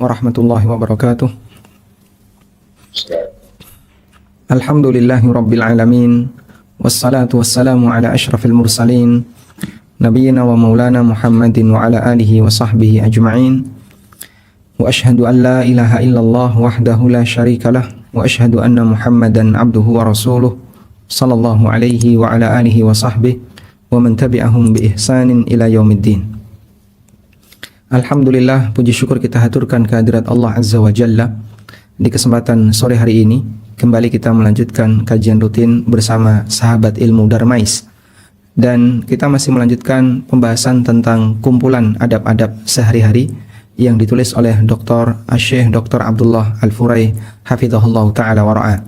warahmatullahi wabarakatuh. Alhamdulillahi rabbil alamin. Wassalatu wassalamu ala ashrafil mursalin Nabiyyina wa maulana Muhammadin wa ala alihi wa sahbihi ajma'in. Wa ashhadu an la ilaha illallah wahdahu la syarika lah. Wa ashhadu anna Muhammadan abduhu wa rasuluh sallallahu alaihi wa ala alihi wa sahbihi wa man tabi'ahum bi ihsanin ila yaumiddin. Alhamdulillah, puji syukur kita haturkan kehadirat Allah Azza wa Jalla. Di kesempatan sore hari ini kembali kita melanjutkan kajian rutin bersama sahabat ilmu Darmais. Dan kita masih melanjutkan pembahasan tentang kumpulan adab-adab sehari-hari yang ditulis oleh Dr. Syekh Dr. Abdullah Al-Furai hafizahullah ta'ala wa ra'ah.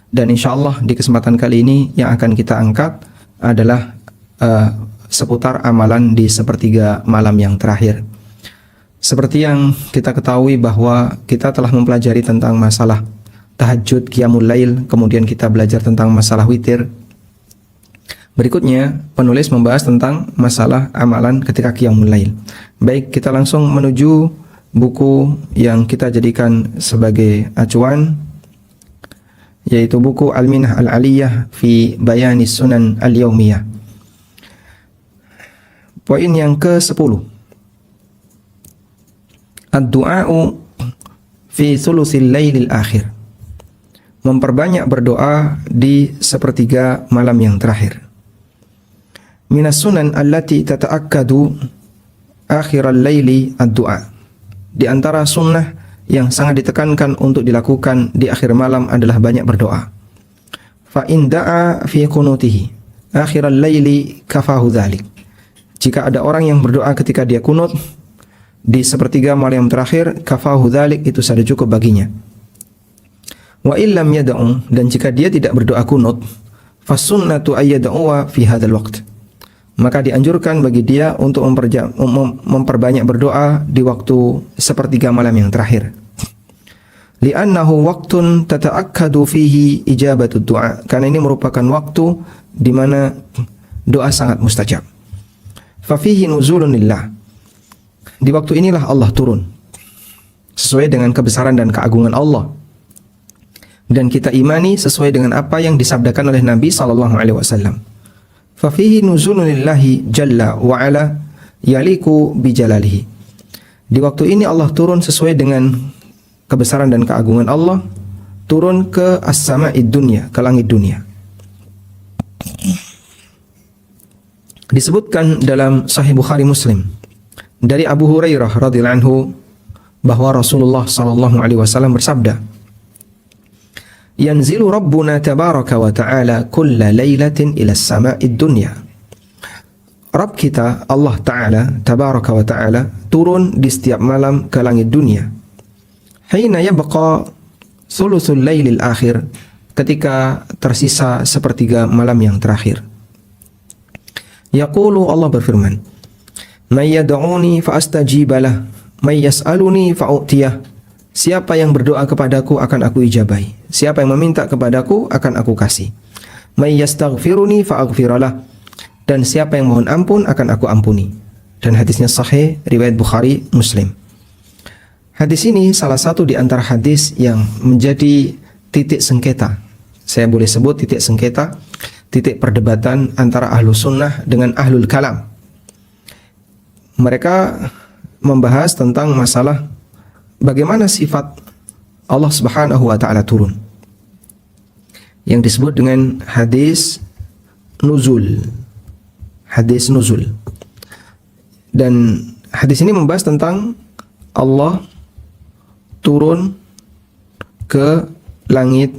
Dan insyaallah di kesempatan kali ini yang akan kita angkat adalah seputar amalan di sepertiga malam yang terakhir. Seperti yang kita ketahui bahwa kita telah mempelajari tentang masalah tahajud, qiyamul lail, kemudian kita belajar tentang masalah witir. Berikutnya penulis membahas tentang masalah amalan ketika qiyamul lail. Baik, kita langsung menuju buku yang kita jadikan sebagai acuan, yaitu buku Al-Minah Al-Aliyah fi Bayanis Sunan Al-Yaumiyah. Poin yang ke-10. Ad-du'a'u fi thuluthil lailil akhir. Memperbanyak berdoa di sepertiga malam yang terakhir. Minas sunan allati tata'akkadu akhiral laili ad-du'a. Di antara sunnah yang sangat ditekankan untuk dilakukan di akhir malam adalah banyak berdoa. Fa in da'a fi qunutihi akhiral laili kafahu dzalik. Jika ada orang yang berdoa ketika dia kunut di sepertiga malam terakhir, kafahu dzalik, itu sudah cukup baginya. Wa illam yad'u, dan jika dia tidak berdoa kunut, fasunnatu ayyad'uwa fi hadzal waqt. Maka dianjurkan bagi dia untuk memperbanyak berdoa di waktu sepertiga malam yang terakhir. Li'annahu waqtun tata'akkadu fihi ijabatud du'a. Karena ini merupakan waktu di mana doa sangat mustajab. Fa fihi nuzulun lillah. Di waktu inilah Allah turun sesuai dengan kebesaran dan keagungan Allah, dan kita imani sesuai dengan apa yang disabdakan oleh Nabi sallallahu alaihi wasallam. Fa fihi nuzulun lillahi jalla wa ala yaliku bi jalalihi. Di waktu ini Allah turun sesuai dengan kebesaran dan keagungan Allah, turun ke as-sama'id dunya, ke langit dunia. Disebutkan dalam Sahih Bukhari Muslim dari Abu Hurairah radhiyallahu anhu bahwa Rasulullah sallallahu alaihi wasallam bersabda, "Yanzilu Rabbuna tabaraka wa ta'ala kulla lailatin ila as-sama'id dunya." Rabb kita Allah Ta'ala tabaraka wa ta'ala turun di setiap malam ke langit dunia. Hina yabqa thuluthul lailil akhir, ketika tersisa sepertiga malam yang terakhir. Yaqulu, Allah berfirman, "May yad'uni fa astajiba lah, may yas'aluni fa u'tiyah." Siapa yang berdoa kepadaku akan aku ijabahi. Siapa yang meminta kepadaku akan aku kasih. May yastaghfiruni fa aghfiralah. Dan siapa yang mohon ampun akan aku ampuni. Dan hadisnya sahih riwayat Bukhari Muslim. Hadis ini salah satu di antara hadis yang menjadi titik sengketa. Saya boleh sebut titik sengketa, titik perdebatan antara ahlu sunnah dengan ahlul kalam. Mereka membahas tentang masalah bagaimana sifat Allah Subhanahu wa ta'ala turun, yang disebut dengan hadis nuzul. Hadis nuzul. Dan hadis ini membahas tentang Allah turun ke langit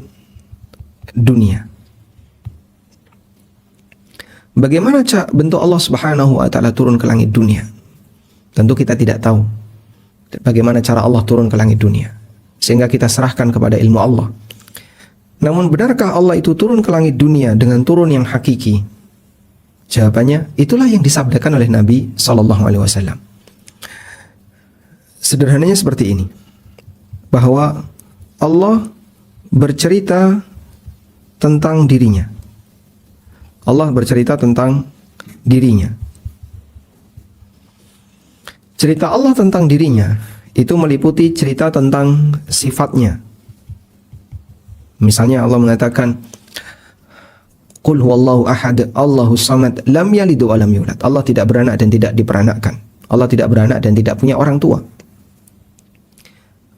dunia. Bagaimana bentuk Allah Subhanahu wa ta'ala turun ke langit dunia? Tentu kita tidak tahu bagaimana cara Allah turun ke langit dunia, sehingga kita serahkan kepada ilmu Allah. Namun benarkah Allah itu turun ke langit dunia dengan turun yang hakiki? Jawabannya, itulah yang disabdakan oleh Nabi SAW. Sederhananya seperti ini, bahwa Allah bercerita tentang dirinya. Allah bercerita tentang dirinya. Cerita Allah tentang dirinya itu meliputi cerita tentang sifatnya. Misalnya Allah mengatakan, Qul huwallahu ahad, Allahus samad, lam yalid wa lam yulad. Allah tidak beranak dan tidak diperanakkan. Allah tidak beranak dan tidak punya orang tua.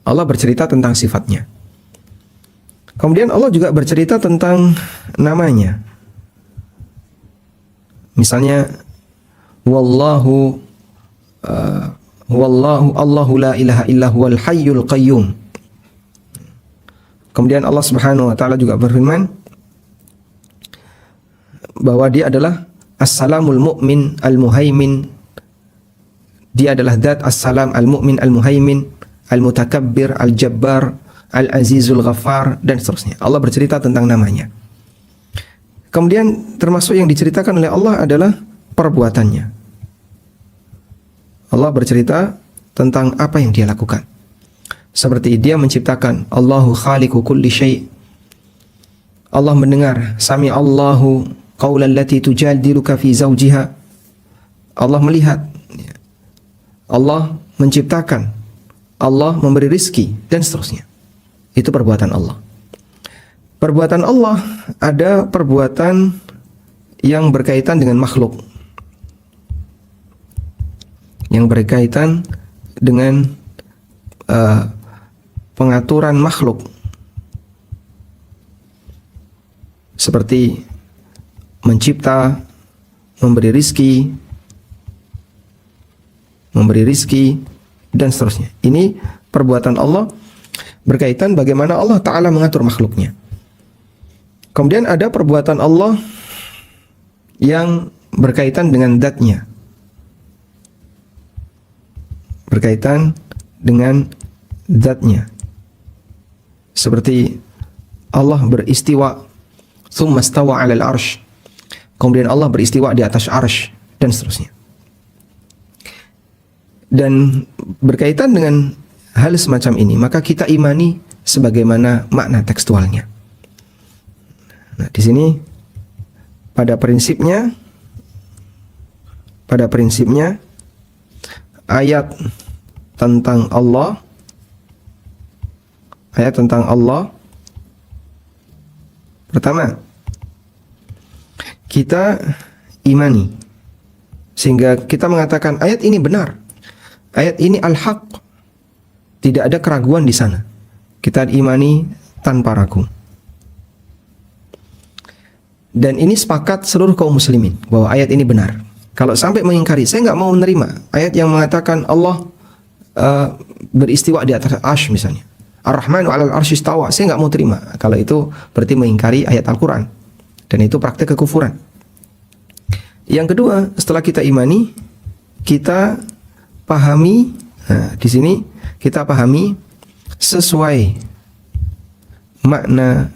Allah bercerita tentang sifatnya. Kemudian Allah juga bercerita tentang namanya. Misalnya, Wallahu Allahu la ilaha illa huwal hayyul qayyum. Kemudian Allah Subhanahu wa taala juga berfirman bahwa dia adalah As-Salamul Mu'min Al-Muhaimin. Dia adalah Zat As-Salam Al-Mu'min Al-Muhaimin, Al-Mutakabbir, Al-Jabbar, Al-Azizul Ghaffar, dan seterusnya. Allah bercerita tentang namanya. Kemudian termasuk yang diceritakan oleh Allah adalah perbuatannya. Allah bercerita tentang apa yang dia lakukan. Seperti dia menciptakan, Allahu khaliqu kulli syai'. Allah mendengar, sami Allahu qawlan lati tujadiluka fi zawjiha. Allah melihat, Allah menciptakan, Allah memberi rizki, dan seterusnya. Itu perbuatan Allah. Perbuatan Allah ada perbuatan yang berkaitan dengan makhluk, yang berkaitan dengan pengaturan makhluk, seperti mencipta, memberi rizki, dan seterusnya. Ini perbuatan Allah berkaitan bagaimana Allah Ta'ala mengatur makhluknya. Kemudian ada perbuatan Allah yang berkaitan dengan zatnya, berkaitan dengan zatnya. Seperti Allah beristiwa, thumma stawa 'alal arsy. Kemudian Allah beristiwa di atas arsy, dan seterusnya. Dan berkaitan dengan hal semacam ini, maka kita imani sebagaimana makna tekstualnya. Nah, di sini pada prinsipnya ayat tentang Allah pertama kita imani, sehingga kita mengatakan ayat ini benar, ayat ini al-haq, tidak ada keraguan di sana. Kita imani tanpa ragu. Dan ini sepakat seluruh kaum muslimin bahwa ayat ini benar. Kalau sampai mengingkari, saya nggak mau menerima ayat yang mengatakan Allah beristiwa di atas arsy misalnya, Ar-Rahmanu 'alal arsy istawa, saya nggak mau terima. Kalau itu berarti mengingkari ayat Al-Quran, dan itu praktek kekufuran. Yang kedua, setelah kita imani, kita pahami. Nah, di sini kita pahami sesuai makna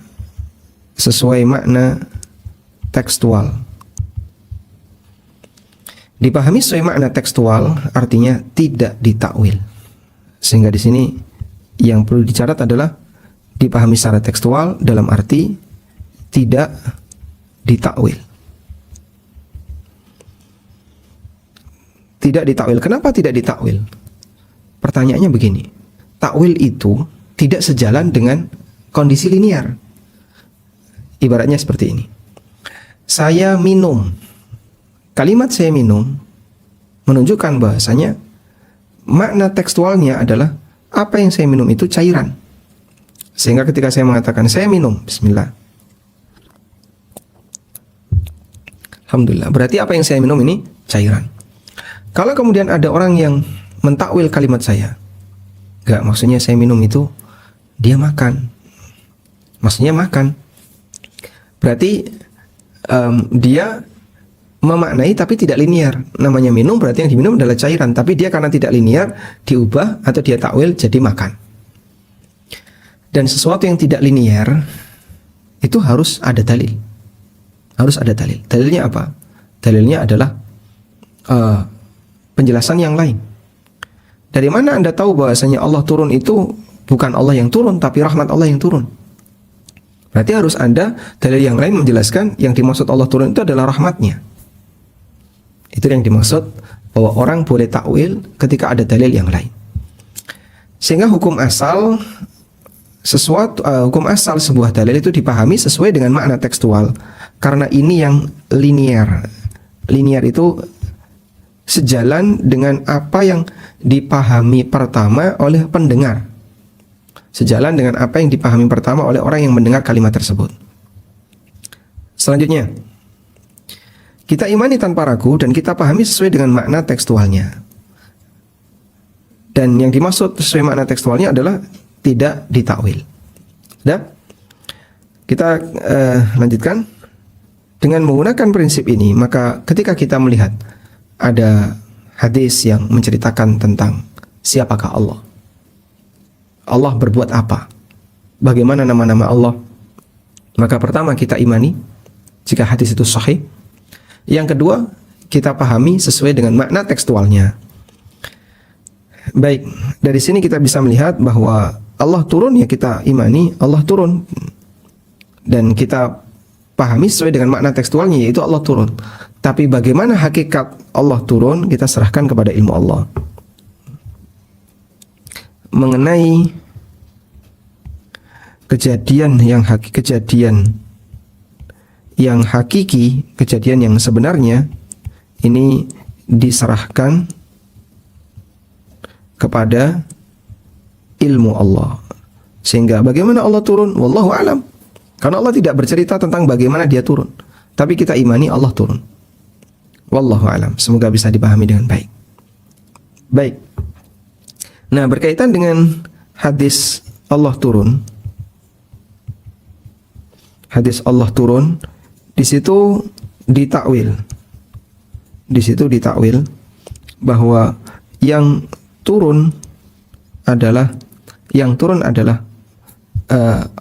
tekstual. Dipahami sesuai makna tekstual artinya tidak ditakwil. Sehingga di sini yang perlu dicatat adalah dipahami secara tekstual dalam arti tidak ditakwil. Tidak ditakwil. Kenapa tidak ditakwil? Pertanyaannya begini. Takwil itu tidak sejalan dengan kondisi linear. Ibaratnya seperti ini. Saya minum. Kalimat saya minum menunjukkan bahasanya makna tekstualnya adalah apa yang saya minum itu cairan. Sehingga ketika saya mengatakan saya minum, bismillah, alhamdulillah, berarti apa yang saya minum ini cairan. Kalau kemudian ada orang yang mentakwil kalimat saya, enggak, maksudnya saya minum itu dia makan, maksudnya makan, berarti dia memaknai tapi tidak linear. Namanya minum berarti yang diminum adalah cairan, tapi dia karena tidak linear diubah atau dia takwil jadi makan. Dan sesuatu yang tidak linear itu harus ada dalil. Harus ada dalil. Dalilnya apa? Dalilnya adalah penjelasan yang lain. Dari mana Anda tahu bahwasanya Allah turun itu bukan Allah yang turun, tapi rahmat Allah yang turun? Berarti harus ada dalil yang lain menjelaskan yang dimaksud Allah turun itu adalah rahmatnya. Itu yang dimaksud bahwa orang boleh takwil ketika ada dalil yang lain. Sehingga hukum asal sebuah dalil itu dipahami sesuai dengan makna tekstual. Karena ini yang linear. Linear itu sejalan dengan apa yang dipahami pertama oleh pendengar. Sejalan dengan apa yang dipahami pertama oleh orang yang mendengar kalimat tersebut. Selanjutnya, kita imani tanpa ragu dan kita pahami sesuai dengan makna tekstualnya. Dan yang dimaksud sesuai makna tekstualnya adalah tidak ditakwil. Sudah? Kita lanjutkan. Dengan menggunakan prinsip ini, maka ketika kita melihat ada hadis yang menceritakan tentang siapakah Allah, Allah berbuat apa, bagaimana nama-nama Allah, maka pertama kita imani jika hadis itu sahih. Yang kedua, kita pahami sesuai dengan makna tekstualnya. Baik, dari sini kita bisa melihat bahwa Allah turun, ya kita imani Allah turun, dan kita pahami sesuai dengan makna tekstualnya, yaitu Allah turun. Tapi bagaimana hakikat Allah turun, kita serahkan kepada ilmu Allah. Mengenai kejadian yang hakiki, kejadian yang sebenarnya, ini diserahkan kepada ilmu Allah. Sehingga bagaimana Allah turun, wallahu a'lam. Karena Allah tidak bercerita tentang bagaimana dia turun, tapi kita imani Allah turun. Wallahu a'lam. Semoga bisa dipahami dengan baik. Baik. Nah, berkaitan dengan hadis Allah turun. Hadis Allah turun, di situ ditakwil. Di situ ditakwil bahwa yang turun adalah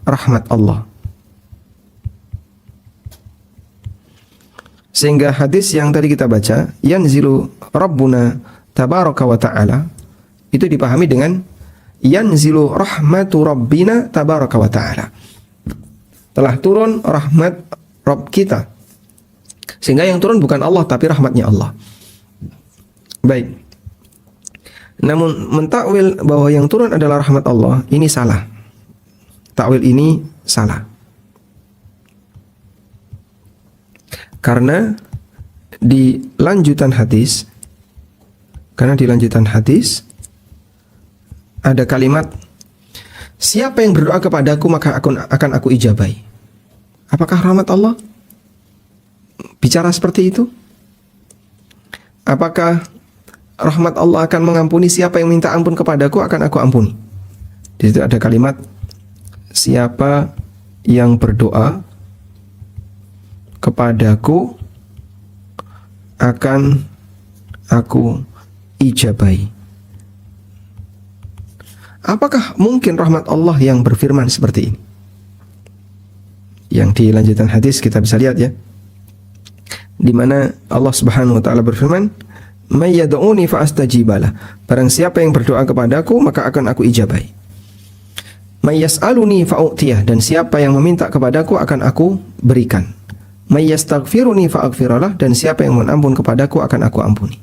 rahmat Allah. Sehingga hadis yang tadi kita baca, yanzilu Rabbuna tabaraka wa ta'ala, itu dipahami dengan yanzilu rahmatu Rabbina tabaraka wa ta'ala. Telah turun rahmat Rabb kita. Sehingga yang turun bukan Allah, tapi rahmatnya Allah. Baik. Namun mentakwil bahwa yang turun adalah rahmat Allah, ini salah. Takwil ini salah. Karena di lanjutan hadis ada kalimat, siapa yang berdoa kepadaku maka akan aku ijabai. Apakah rahmat Allah bicara seperti itu? Apakah rahmat Allah akan mengampuni siapa yang minta ampun kepadaku akan aku ampuni? Di situ ada kalimat, siapa yang berdoa kepadaku akan aku ijabai. Apakah mungkin rahmat Allah yang berfirman seperti ini? Yang di lanjutan hadis kita bisa lihat ya, di mana Allah Subhanahu wa taala berfirman, "May yad'uni fa astajibalah." Barang siapa yang berdoa kepadaku maka akan aku ijabai. "May yas'aluni fa u'tiyah." Dan siapa yang meminta kepadaku akan aku berikan. "May yastaghfiruni fa aghfiralah." Dan siapa yang mohon ampun kepadaku akan aku ampuni.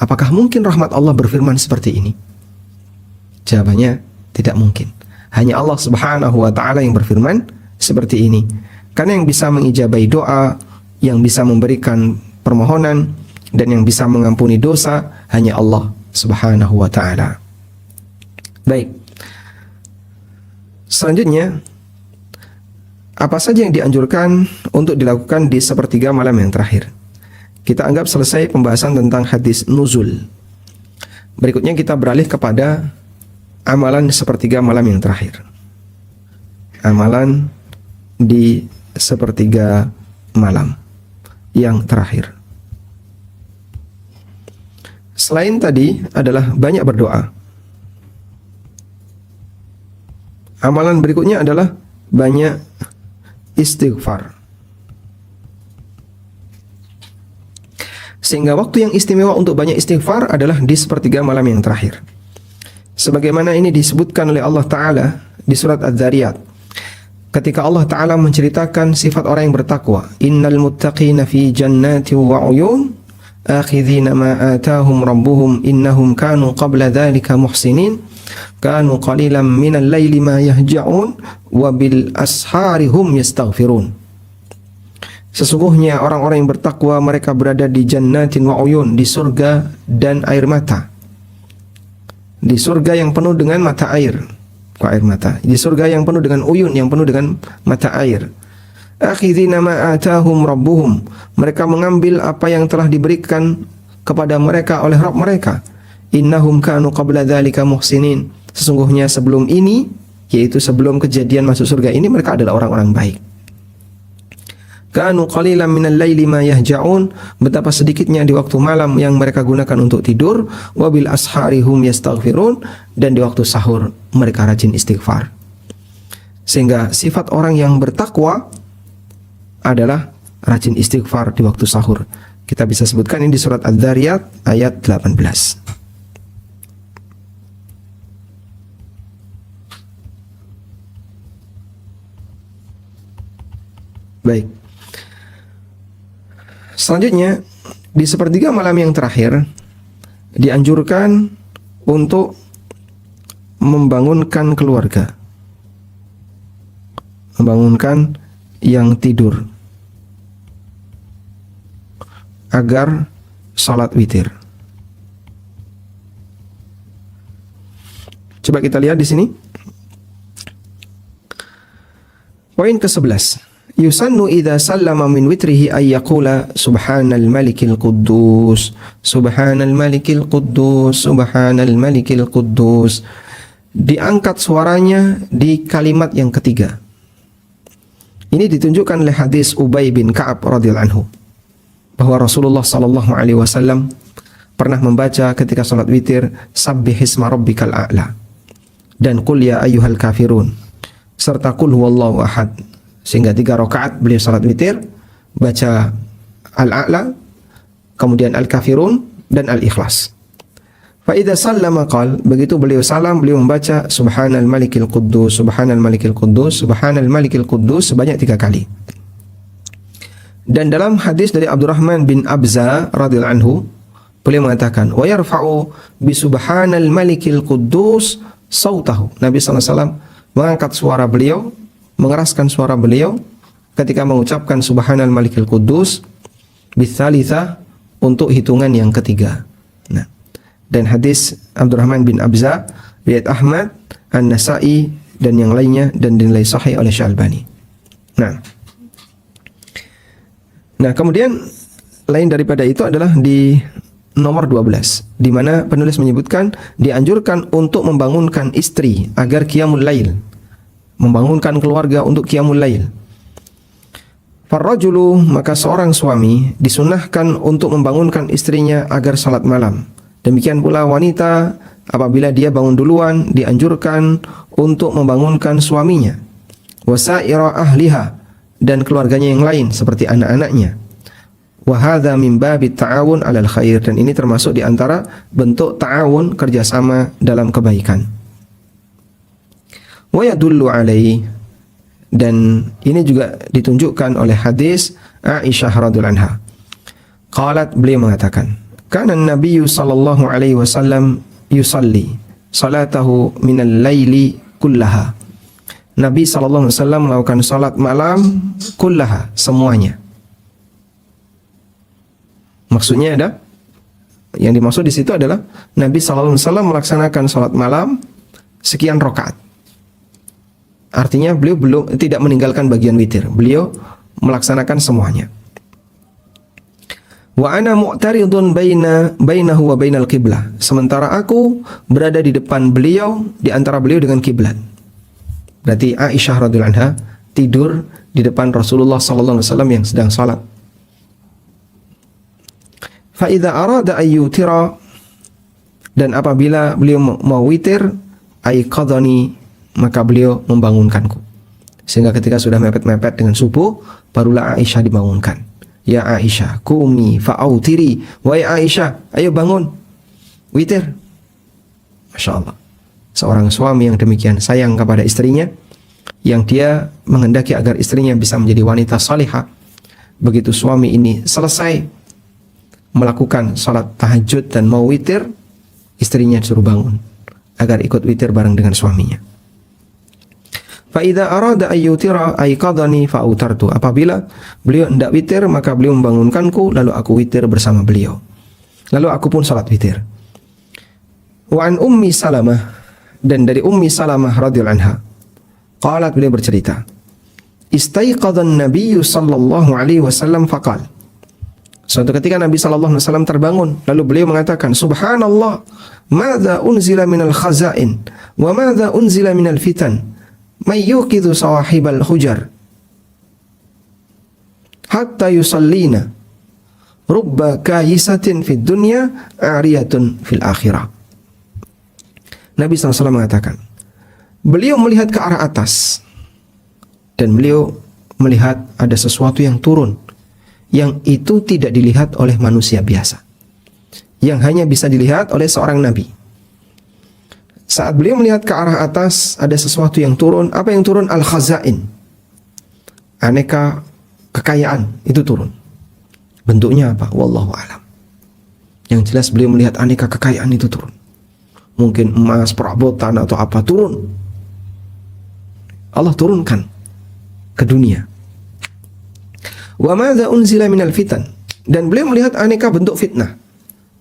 Apakah mungkin rahmat Allah berfirman seperti ini? Jawabannya tidak mungkin. Hanya Allah Subhanahu wa taala yang berfirman seperti ini. Karena yang bisa mengijabai doa, yang bisa memberikan permohonan, dan yang bisa mengampuni dosa hanya Allah Subhanahu wa taala. Baik. Selanjutnya, apa saja yang dianjurkan untuk dilakukan di sepertiga malam yang terakhir? Kita anggap selesai pembahasan tentang hadis nuzul. Berikutnya kita beralih kepada amalan sepertiga malam yang terakhir. Amalan di sepertiga malam yang terakhir. Selain tadi adalah banyak berdoa. Amalan berikutnya adalah banyak istighfar. Sehingga waktu yang istimewa untuk banyak istighfar adalah di sepertiga malam yang terakhir. Sebagaimana ini disebutkan oleh Allah Ta'ala di surat Az-Zariyat. Ketika Allah Ta'ala menceritakan sifat orang yang bertakwa. Innal muttaqina fi jannati wa uyun, akhidhina ma atahum rabbuhum innahum kanu qabla dhalika muhsinin, kanu qalilan minal laili ma yahja'un wa bil ashari hum yastaghfirun. Sesungguhnya orang-orang yang bertakwa mereka berada di jannatin wa uyun, di surga dan air mata. Di surga yang penuh dengan mata air, air mata. Di surga yang penuh dengan uyun, yang penuh dengan mata air. Akhidhina ma atahum rabbuhum, mereka mengambil apa yang telah diberikan kepada mereka oleh Rabb mereka. Innahum kanu qabla dzalika muhsinin, sesungguhnya sebelum ini, yaitu sebelum kejadian masuk surga ini, mereka adalah orang-orang baik. Kanu qalilan minal laili ma yahja'un, betapa sedikitnya di waktu malam yang mereka gunakan untuk tidur. Wa bil ashari hum yastaghfirun, dan di waktu sahur mereka rajin istighfar. Sehingga sifat orang yang bertakwa adalah rajin istighfar di waktu sahur. Kita bisa sebutkan ini di surat Adz-Dzariyat ayat 18. Baik. Selanjutnya, di sepertiga malam yang terakhir dianjurkan untuk membangunkan keluarga, membangunkan yang tidur agar salat witir. Coba kita lihat di sini. Poin ke-11. Yusannu idza sallama min witrihi ay yaqula subhanal malikil quddus, subhanal malikil quddus, subhanal malikil quddus. Diangkat suaranya di kalimat yang ketiga. Ini ditunjukkan oleh hadis Ubay bin Ka'ab radhiyallahu anhu, bahwa Rasulullah sallallahu alaihi wasallam pernah membaca ketika salat witir sabbihisma rabbikal a'la dan qul ya ayyuhal kafirun serta qul huwallahu ahad. Sehingga 3 rakaat beliau salat witir baca al-a'la, kemudian al-kafirun dan al-ikhlas. Fa idza sallama qal, begitu beliau salam beliau membaca subhanal malikil quddus, subhanal malikil quddus, subhanal malikil quddus sebanyak 3 kali. Dan dalam hadis dari Abdurrahman bin Abza radhiyallahu anhu, beliau mengatakan wa yarfa'u bi subhanal malikil quddus sautahu. Nabi sallallahu alaihi wasallam mengangkat suara beliau, mengeraskan suara beliau ketika mengucapkan subhanal malikil quddus bitsalitsah untuk hitungan yang ketiga. Nah, dan hadis Abdurrahman bin Abza riwayat Ahmad, An-Nasa'i dan yang lainnya dan dinilai sahih oleh Syalbani. Nah, kemudian lain daripada itu adalah di nomor 12, di mana penulis menyebutkan dianjurkan untuk membangunkan istri agar qiyamul lail, membangunkan keluarga untuk qiyamul lail. Farrajulu, maka seorang suami disunahkan untuk membangunkan istrinya agar salat malam. Demikian pula wanita apabila dia bangun duluan dianjurkan untuk membangunkan suaminya. Wasaira ahliha, dan keluarganya yang lain seperti anak-anaknya. Wa hadza min babit ta'awun 'alal khair, dan ini termasuk di antara bentuk ta'awun, kerjasama dalam kebaikan. Wa yadullu alaihi, dan ini juga ditunjukkan oleh hadis Aisyah radhiyallahu anha. Qalat, beliau mengatakan, kana an-nabiyyu sallallahu alaihi wasallam yusalli salatahu minal laili kullaha. Nabi sallallahu alaihi wasallam melakukan salat malam kullaha, semuanya. Maksudnya ada, yang dimaksud di situ adalah Nabi sallallahu alaihi wasallam melaksanakan salat malam sekian rakaat. Artinya beliau tidak meninggalkan bagian witir, beliau melaksanakan semuanya. Wa ana mu'taridun bainahu wa bainal qiblah, sementara aku berada di depan beliau, di antara beliau dengan kiblat. Berarti Aisyah radhiyallahu anha tidur di depan Rasulullah sallallahu alaihi wasallam yang sedang salat. Fa idza arada ayyutira, dan apabila beliau mau witir, aiqadhani, maka beliau membangunkanku. Sehingga ketika sudah mepet-mepet dengan subuh, barulah Aisyah dibangunkan. Ya Aisyah, qumi fa'autiri. Wahai Aisyah, ayo bangun, witir. Masya Allah. Seorang suami yang demikian sayang kepada istrinya, yang dia menghendaki agar istrinya bisa menjadi wanita salihah. Begitu suami ini selesai melakukan salat tahajud dan mau witir, istrinya disuruh bangun agar ikut witir bareng dengan suaminya. Fa idza arada ay yutira ayqadani fa autartu. Apabila beliau hendak witir, maka beliau membangunkanku, lalu aku witir bersama beliau. Lalu aku pun salat witir. Wa an Ummi Salamah, dan dari Ummi Salamah radhiyallahu anha, qalat, beliau bercerita, istaiqadha an-nabiy sallallahu alaihi wasallam faqala. Suatu ketika Nabi sallallahu alaihi wasallam terbangun, lalu beliau mengatakan, subhanallah, madza unzila minal khazain wa madza unzila minal fitan. May yuqidhu sawahibal hujar hatta yusallina rubba kayisatin fid dunya ariyatun fil akhirah. Nabi SAW mengatakan, beliau melihat ke arah atas dan beliau melihat ada sesuatu yang turun, yang itu tidak dilihat oleh manusia biasa, yang hanya bisa dilihat oleh seorang nabi. Saat beliau melihat ke arah atas, ada sesuatu yang turun. Apa yang turun? Al-khazain, aneka kekayaan itu turun. Bentuknya apa? Wallahu a'lam. Yang jelas beliau melihat aneka kekayaan itu turun. Mungkin emas, perabotan atau apa turun. Allah turunkan ke dunia. Wa madza unzila minal fitan, dan beliau melihat aneka bentuk fitnah,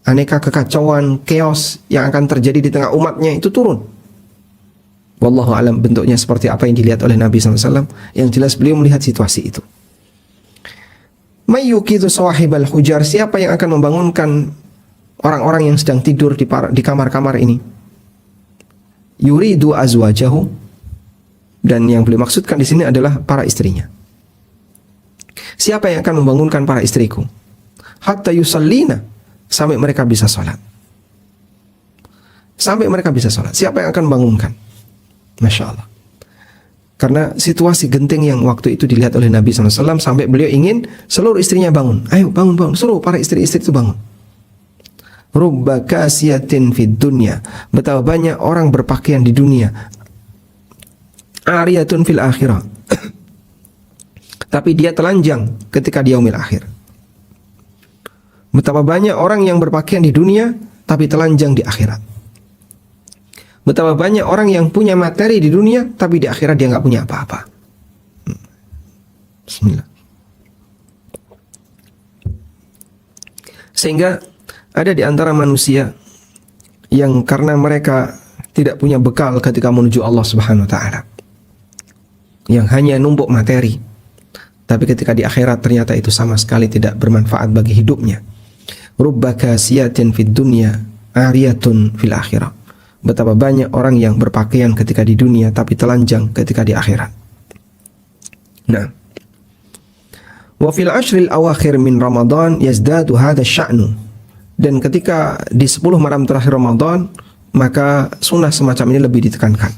aneka kekacauan, chaos yang akan terjadi di tengah umatnya itu turun. Wallahu alam bentuknya seperti apa yang dilihat oleh Nabi SAW. Yang jelas beliau melihat situasi itu. Mayyukidu sawahibal hujar, siapa yang akan membangunkan orang-orang yang sedang tidur di kamar-kamar ini? Yuridu azwajahu, dan yang beliau maksudkan di sini adalah para istrinya. Siapa yang akan membangunkan para istriku? Hatta yusallina, sampai mereka bisa sholat. Sampai mereka bisa sholat. Siapa yang akan bangunkan? Masya Allah. Karena situasi genting yang waktu itu dilihat oleh Nabi SAW, sampai beliau ingin seluruh istrinya bangun. Ayo bangun. Suruh para istri-istri itu bangun. Rubba kasiyatin fid dunya, betapa banyak orang berpakaian di dunia. Ariyatun fil akhirah, tapi dia telanjang ketika di yaumil akhir. Betapa banyak orang yang berpakaian di dunia tapi telanjang di akhirat. Betapa banyak orang yang punya materi di dunia tapi di akhirat dia nggak punya apa-apa. Bismillah. Sehingga ada di antara manusia yang karena mereka tidak punya bekal ketika menuju Allah Subhanahu wa taala, yang hanya numpuk materi, tapi ketika di akhirat ternyata itu sama sekali tidak bermanfaat bagi hidupnya. Rubba kasiyatin fid dunya ariyatun fil akhirah. Betapa banyak orang yang berpakaian ketika di dunia tapi telanjang ketika di akhirat. Nah, wa fil ashril awakhir min Ramadan yazdadu hadha sya'nu. Dan ketika di 10 malam terakhir Ramadan, maka sunnah semacam ini lebih ditekankan.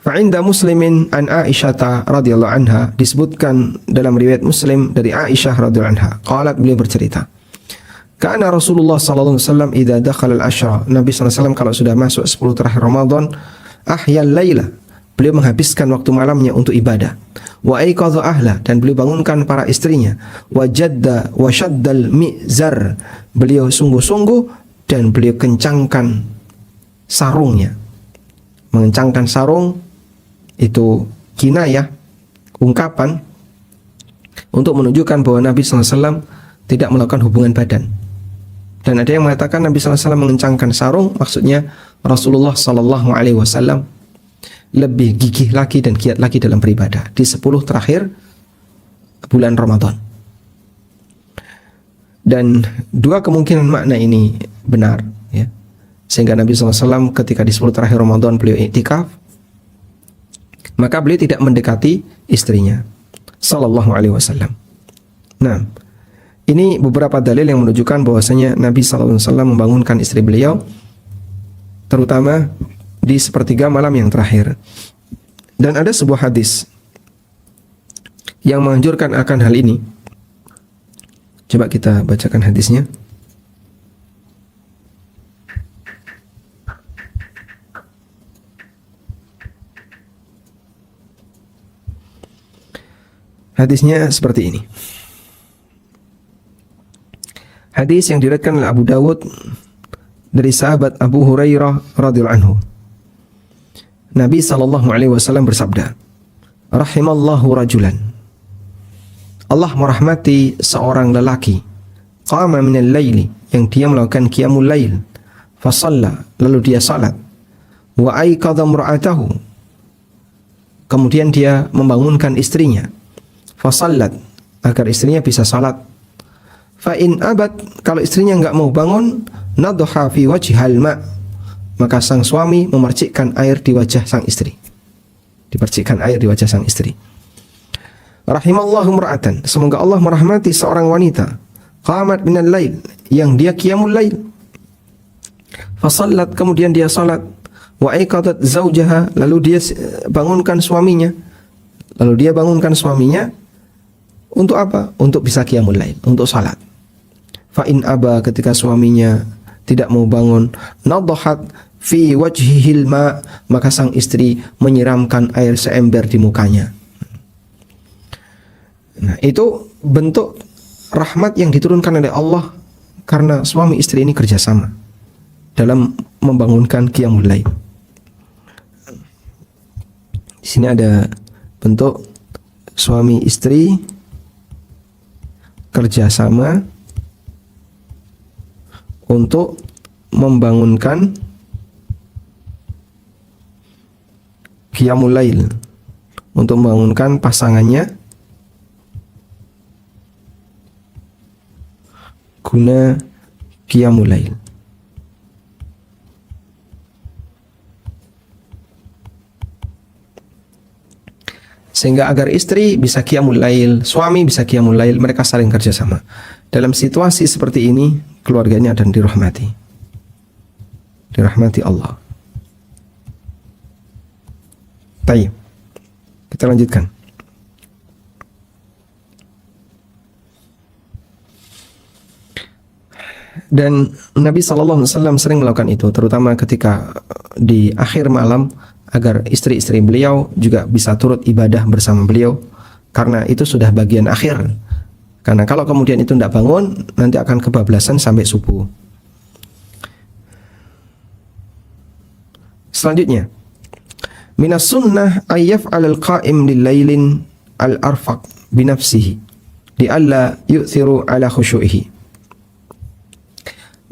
Fa'inda Muslimin an Aisyah radhiyallahu anha, disebutkan dalam riwayat Muslim dari Aisyah radhiyallahu anha, qalat, beliau bercerita, karena Rasulullah sallallahu alaihi wasallam idza dakhala al-ashra, Nabi sallallahu alaihi wasallam kalau sudah masuk 10 terakhir Ramadan, ahyal laila, beliau menghabiskan waktu malamnya untuk ibadah. Wa aiqadha ahla, dan beliau bangunkan para istrinya. Wa jadda wa shaddal mizar, beliau sungguh-sungguh dan beliau kencangkan sarungnya. Mengencangkan sarung itu kinayah, ungkapan untuk menunjukkan bahwa Nabi sallallahu alaihi wasallam tidak melakukan hubungan badan. Dan ada yang mengatakan Nabi sallallahu alaihi wasallam mengencangkan sarung, maksudnya Rasulullah sallallahu alaihi wasallam lebih gigih lagi dan giat lagi dalam beribadah di 10 terakhir bulan Ramadan. Dan dua kemungkinan makna ini benar, ya. Sehingga Nabi SAW ketika di 10 terakhir Ramadan beliau iktikaf, maka beliau tidak mendekati istrinya sallallahu alaihi wasallam. Nah, ini beberapa dalil yang menunjukkan bahwasanya Nabi SAW membangunkan istri beliau, terutama di sepertiga malam yang terakhir. Dan ada sebuah hadis yang menganjurkan akan hal ini. Coba kita bacakan hadisnya. Hadisnya seperti ini. Hadis yang diriwayatkan oleh Abu Dawud dari sahabat Abu Hurairah radhiyallahu anhu. Nabi sallallahu alaihi wasallam bersabda, "Rahimallahu rajulan." Allah merahmati seorang lelaki, qama minal laili, yang dia melakukan qiyamul lail, fa shalla, lalu dia salat, wa aiqadha imra'atahu, kemudian dia membangunkan istrinya, fa shallat, agar istrinya bisa salat. Fa in abad, kalau istrinya enggak mau bangun, nadha fi wajhil ma', maka sang suami memercikkan air di wajah sang istri. Dipercikkan air di wajah sang istri. Rahimallahu imra'atan, semoga Allah merahmati seorang wanita, qamat minal lail, yang dia qiyamul lail, fa shallat, kemudian dia salat, wa aiqadat zaujaha, lalu dia bangunkan suaminya. Lalu dia bangunkan suaminya untuk apa? Untuk bisa qiyamul lail, untuk salat. Fa in aba, ketika suaminya tidak mau bangun, nadhat fi wajhihil ma, maka sang istri menyiramkan air seember di mukanya. Nah, itu bentuk rahmat yang diturunkan oleh Allah karena suami istri ini kerjasama dalam membangunkan qiyamul lail. Di sini ada bentuk suami istri kerjasama untuk membangunkan qiyamul lail, untuk membangunkan pasangannya guna qiyamul lail. Sehingga agar istri bisa qiyamul lail, suami bisa qiyamul lail, mereka saling kerjasama. Dalam situasi seperti ini, keluarganya akan dirahmati. Dirahmati Allah. Baik, kita lanjutkan. Dan Nabi SAW sering melakukan itu, terutama ketika di akhir malam, agar istri-istri beliau juga bisa turut ibadah bersama beliau, karena itu sudah bagian akhir. Karena kalau kemudian itu tidak bangun, nanti akan kebablasan sampai subuh. Selanjutnya, minas sunnah ayyaf alal qa'im lilailin al-arfaq binafsihi li'alla yu'thiru ala khusyu'ihi.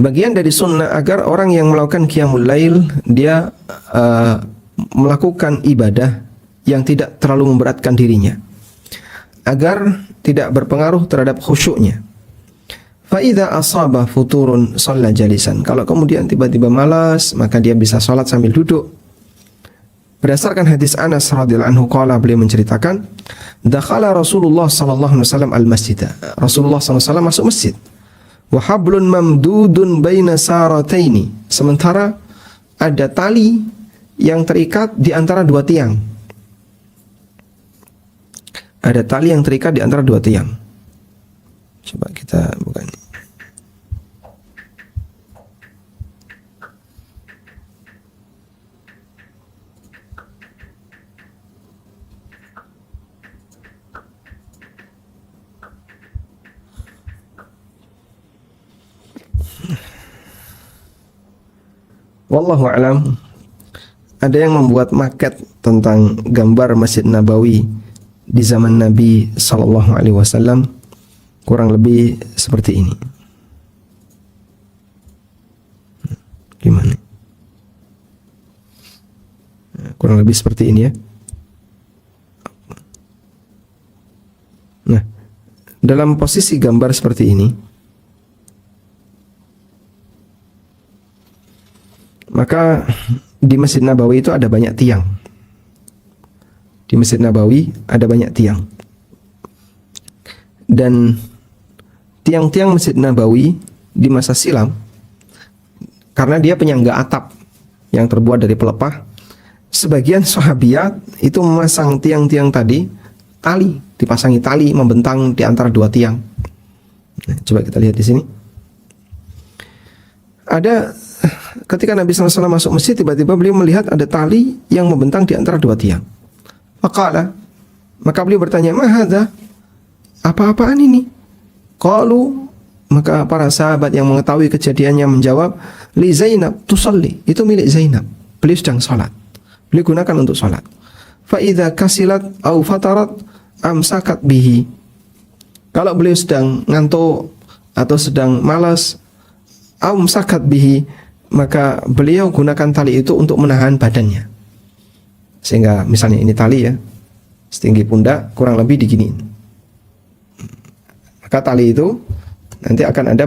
Bagian dari sunnah agar orang yang melakukan qiyamul lail, dia melakukan ibadah yang tidak terlalu memberatkan dirinya, agar tidak berpengaruh terhadap khusyuknya. Fa idza asaba futurun shalla jalisan. Kalau kemudian tiba-tiba malas, maka dia bisa salat sambil duduk. Berdasarkan hadis Anas radhiyallahu anhu, qala, beliau menceritakan, dakhala Rasulullah sallallahu alaihi wasallam al-masjid. Rasulullah sallallahu alaihi wasallam masuk masjid. Wa hablun mamdudun baina sarataini. Sementara ada tali yang terikat di antara dua tiang. Ada tali yang terikat di antara dua tiang. Coba kita buka ini. Wallahu a'lam. Ada yang membuat maket tentang gambar Masjid Nabawi di zaman Nabi Sallallahu Alaihi Wasallam, kurang lebih seperti ini. Gimana? Kurang lebih seperti ini ya. Nah, dalam posisi gambar seperti ini, maka di Masjid Nabawi itu ada banyak tiang. Di Masjid Nabawi ada banyak tiang. Dan tiang-tiang Masjid Nabawi di masa silam, karena dia penyangga atap yang terbuat dari pelepah, sebagian sahabiat itu memasang tiang-tiang tadi, dipasangi tali membentang di antara dua tiang. Nah, coba kita lihat di sini. Ada ketika Nabi SAW masuk masjid, tiba-tiba beliau melihat ada tali yang membentang di antara dua tiang. Maka beliau bertanya, "Ma hadza?" Apa-apaan ini? Qalu, Maka para sahabat yang mengetahui kejadiannya menjawab, li Zainab tusalli, itu milik Zainab, beliau sedang salat, beliau gunakan untuk salat. Fa idza kasilat au fatarat amsakat bihi, kalau beliau sedang ngantuk atau sedang malas, amsakat bihi, maka beliau gunakan tali itu untuk menahan badannya. Sehingga misalnya ini tali ya, setinggi pundak, kurang lebih diginiin. Maka tali itu nanti akan ada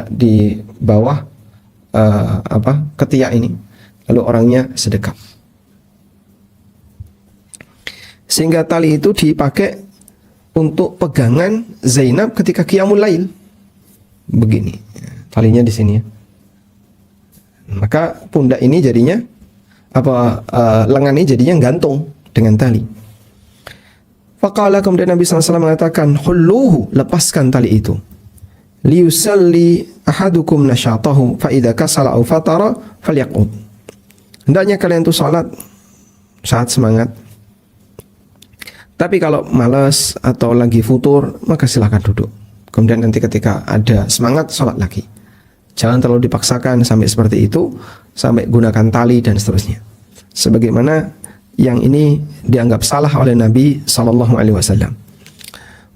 di bawah ketiak ini, lalu orangnya sedekap. Sehingga tali itu dipakai untuk pegangan Zainab ketika qiyamul lail. Begini, talinya di sini ya. Maka pundak ini jadinya lengan ini jadinya gantung dengan tali. Faqala, kemudian Nabi SAW mengatakan, hulluhu, lepaskan tali itu. Liyusalli ahadukum nasyatahu fa idza kasala aw fatara falyaqud. Hendaknya kalian itu salat saat semangat. Tapi kalau malas atau lagi futur, maka silakan duduk. Kemudian nanti ketika ada semangat, salat lagi. Jangan terlalu dipaksakan sampai seperti itu, sampai gunakan tali dan seterusnya. Sebagaimana yang ini dianggap salah oleh Nabi sallallahu alaihi wasallam.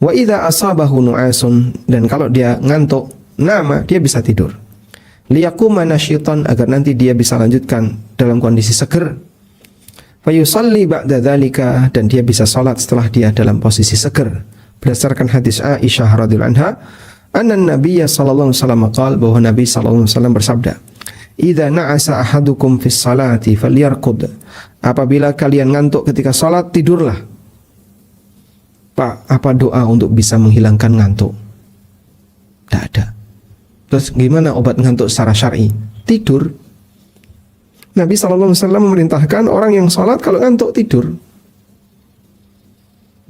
Wa idza asabahu nu'asun, dan kalau dia ngantuk, nama dia bisa tidur. Liyaquma nasyitan, agar nanti dia bisa lanjutkan dalam kondisi seger. Fa yusalli ba'da dzalika, dan dia bisa salat setelah dia dalam posisi seger. Berdasarkan hadis Aisyah radhiyallahu anha, anna Nabiy sallallahu alaihi wasallam qaal, bahwa Nabi sallallahu alaihi wasallam bersabda, idza na'asa ahadukum fis salati falyarqud, apabila kalian ngantuk ketika salat, tidurlah. Pak, apa doa untuk bisa menghilangkan ngantuk? Tidak ada. Terus gimana obat ngantuk secara syar'i? Tidur. Nabi SAW memerintahkan orang yang sholat kalau ngantuk tidur.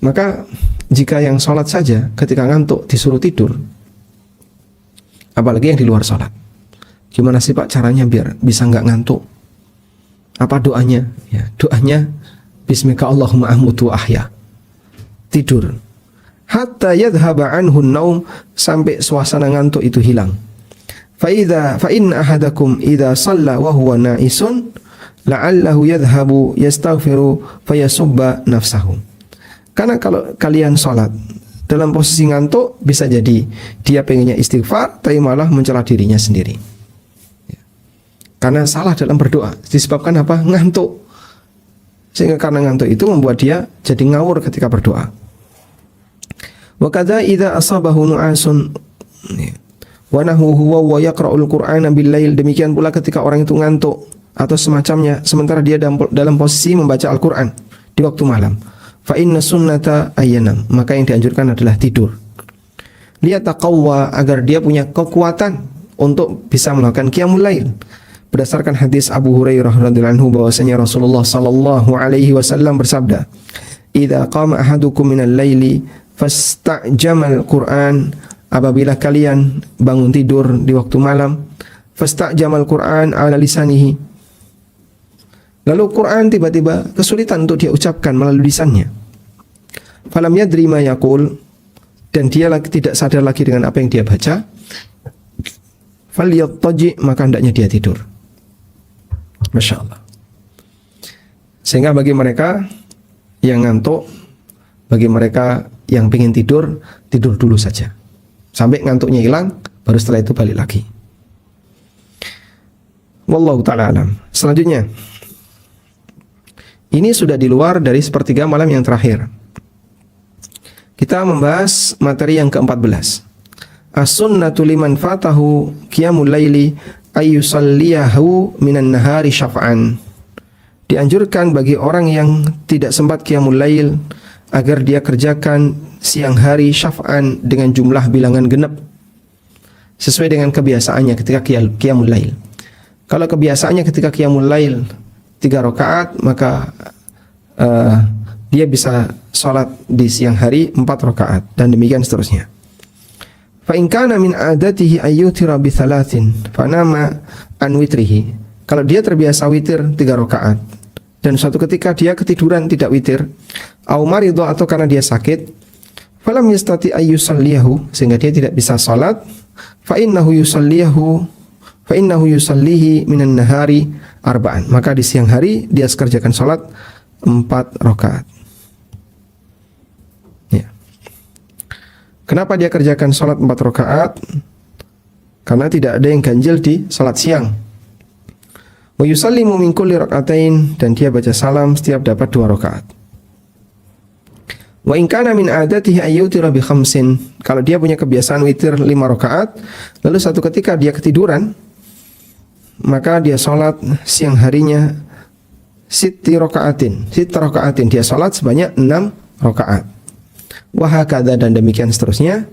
Maka jika yang sholat saja ketika ngantuk disuruh tidur, apalagi yang di luar sholat, gimana sih Pak caranya biar bisa nggak ngantuk? Apa doanya? Ya, doanya Bismika Allahumma amutu ahya. Tidur. Hatta yadhhaba anhu naum, sampai suasana ngantuk itu hilang. Fa in ahadakum idza shalla wa huwa na'isun la'allahu yadhhabu yastaghfiru fayasubba nafsahu. Karena kalau kalian salat dalam posisi ngantuk, bisa jadi dia pengennya istighfar tapi malah mencela dirinya sendiri. Karena salah dalam berdoa, disebabkan apa? Ngantuk. Sehingga karena ngantuk itu membuat dia jadi ngawur ketika berdoa. Wa kadza idza asabahu nu'asun wa nahu huwa wa yaqra'ul qur'ana bil lail, demikian pula ketika orang itu ngantuk atau semacamnya sementara dia dalam posisi membaca Al-Qur'an di waktu malam. Fa inna sunnata ayyanam, maka yang dianjurkan adalah tidur. Liyataqawwa, agar dia punya kekuatan untuk bisa melakukan qiyamul lail. Berdasarkan hadis Abu Hurairah radhiyallahu anhu, bahwasanya Rasulullah sallallahu alaihi wasallam bersabda, "Idza qama ahadukum minal laili fasta'jamal Qur'an", apabila kalian bangun tidur di waktu malam, fasta'jamal Qur'an ala lisanihi, lalu Quran tiba-tiba kesulitan untuk dia ucapkan melalui lisannya. Falam yadri ma yaqul, dan dia tidak sadar lagi dengan apa yang dia baca. Falyattaji, maka hendaknya dia tidur. Masya Allah. Sehingga bagi mereka yang ngantuk, bagi mereka yang ingin tidur, tidur dulu saja sampai ngantuknya hilang, baru setelah itu balik lagi. Wallahu ta'ala alam. Selanjutnya, ini sudah di luar dari sepertiga malam yang terakhir. Kita membahas materi yang ke-14. As-sunnatu liman fatahu qiyamul laili ayyusalliyahu minan nahari syaf'an. Dianjurkan bagi orang yang tidak sempat qiyamul lail agar dia kerjakan siang hari syaf'an dengan jumlah bilangan genap sesuai dengan kebiasaannya ketika qiyamul lail. Kalau kebiasaannya ketika qiyamul lail 3 rakaat, maka dia bisa sholat di siang hari 4 rakaat, dan demikian seterusnya. Fa in kana min adatihi ayyutira bi thalathin fanama an witrihi. Kalau dia terbiasa witir 3 rakaat dan suatu ketika dia ketiduran tidak witir, au maridho, atau karena dia sakit, falam yastati ayyusalliyahu, sehingga dia tidak bisa salat, fa innahu yusallihi minan nahari arba'an. Maka di siang hari dia kerjakan salat 4 rakaat. Ya. Kenapa dia kerjakan salat 4 rakaat? Karena tidak ada yang ganjil di salat siang. Wa yusallimu min kulli rak'atain, dan dia baca salam setiap dapat 2 rakaat. Wa in kana min adatihi ayyutira bi khamsin, kalau dia punya kebiasaan witir 5 rakaat, lalu satu ketika dia ketiduran, maka dia salat siang harinya sita rakaatin, dia salat sebanyak 6 rakaat. Wa hakadha, dan demikian seterusnya.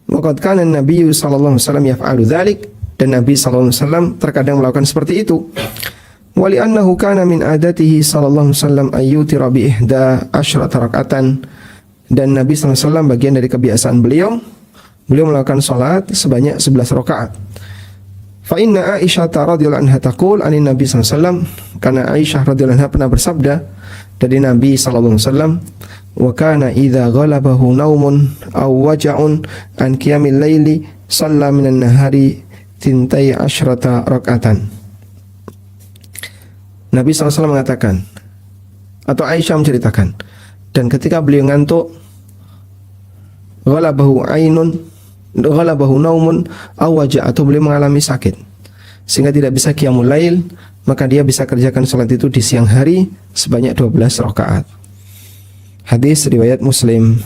Wa qad kana an-nabiy sallallahu alaihi wasallam yaf'alu dzalik, dan Nabi sallallahu alaihi wasallam terkadang melakukan seperti itu. Wa li'annahu kana min adatihi sallallahu alaihi wasallam ayyutira bi ihda asyrata rak'atan, dan Nabi sallallahu alaihi wasallam bagian dari kebiasaan beliau melakukan salat sebanyak 11 rakaat. Fa inna Aisyah radhiyallahu anha taqul anin Nabi sallallahu alaihi wasallam, karena Aisyah radhiyallahu anha pernah bersabda dari Nabi sallallahu alaihi wasallam, wa kana idza ghalabahu naumun aw waja'un an qiyamil laili shalla minan nahari 12 rak'atan. Nabi SAW mengatakan, atau Aisyah menceritakan, dan ketika beliau ngantuk, ghalabahu naumun aw waja', atau beliau mengalami sakit sehingga tidak bisa qiyamul lail, maka dia bisa kerjakan salat itu di siang hari sebanyak 12 rakaat. Hadis riwayat Muslim.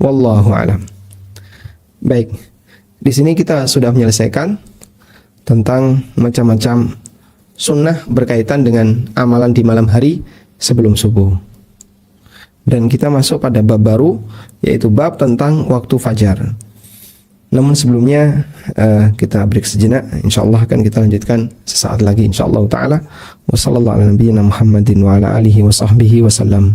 Wallahu alam. Baik, di sini kita sudah menyelesaikan tentang macam-macam sunnah berkaitan dengan amalan di malam hari sebelum subuh. Dan kita masuk pada bab baru, yaitu bab tentang waktu fajar. Namun sebelumnya kita break sejenak. InsyaAllah akan kita lanjutkan sesaat lagi, InsyaAllah ta'ala. Wa sallallahu ala nabiyyina Muhammadin wa ala alihi wa sahbihi wa sallam.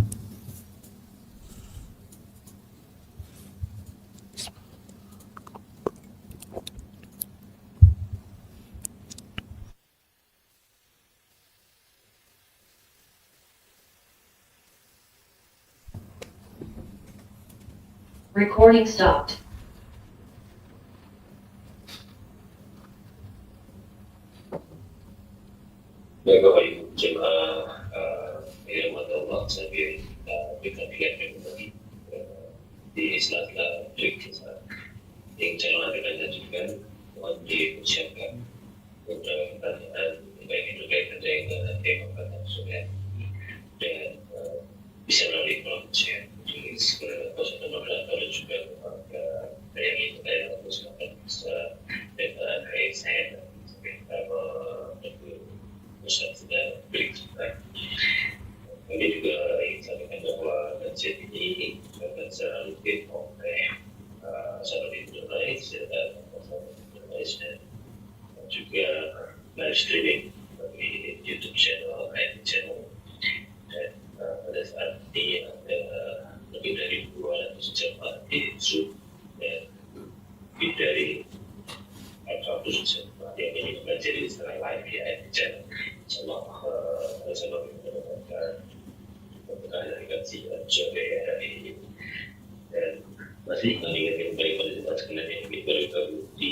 Recording stopped. Baik Bapak Ibu jemaah yang Allah sambil kita lihat kembali di sela-sela break yang saya akan lanjutkan, mohon diucapkan beberapa pertanyaan baik itu berkaitan dengan tema pada sore dan bisa melalui kolom chat tulis ke 08 dan juga yang itu saya silakan bisa dengan saya Ustaz sudah break sebentar. Kami juga ingin sampaikan bahwa kajian ini akan secara rutin oleh sahabat Indonesia dan sahabat Indonesia dan juga live streaming di YouTube channel, channel, dan pada saat ini ada lebih dari 200 jemaah di Zoom dan lebih dari 400 jemaah yang ini menjadi secara live ya di channel. Insyaallah mendapatkan keberkahan dari kajian sore hari ini, dan masih kami ingin kembali pada tempat sekalian yang ingin bergabung di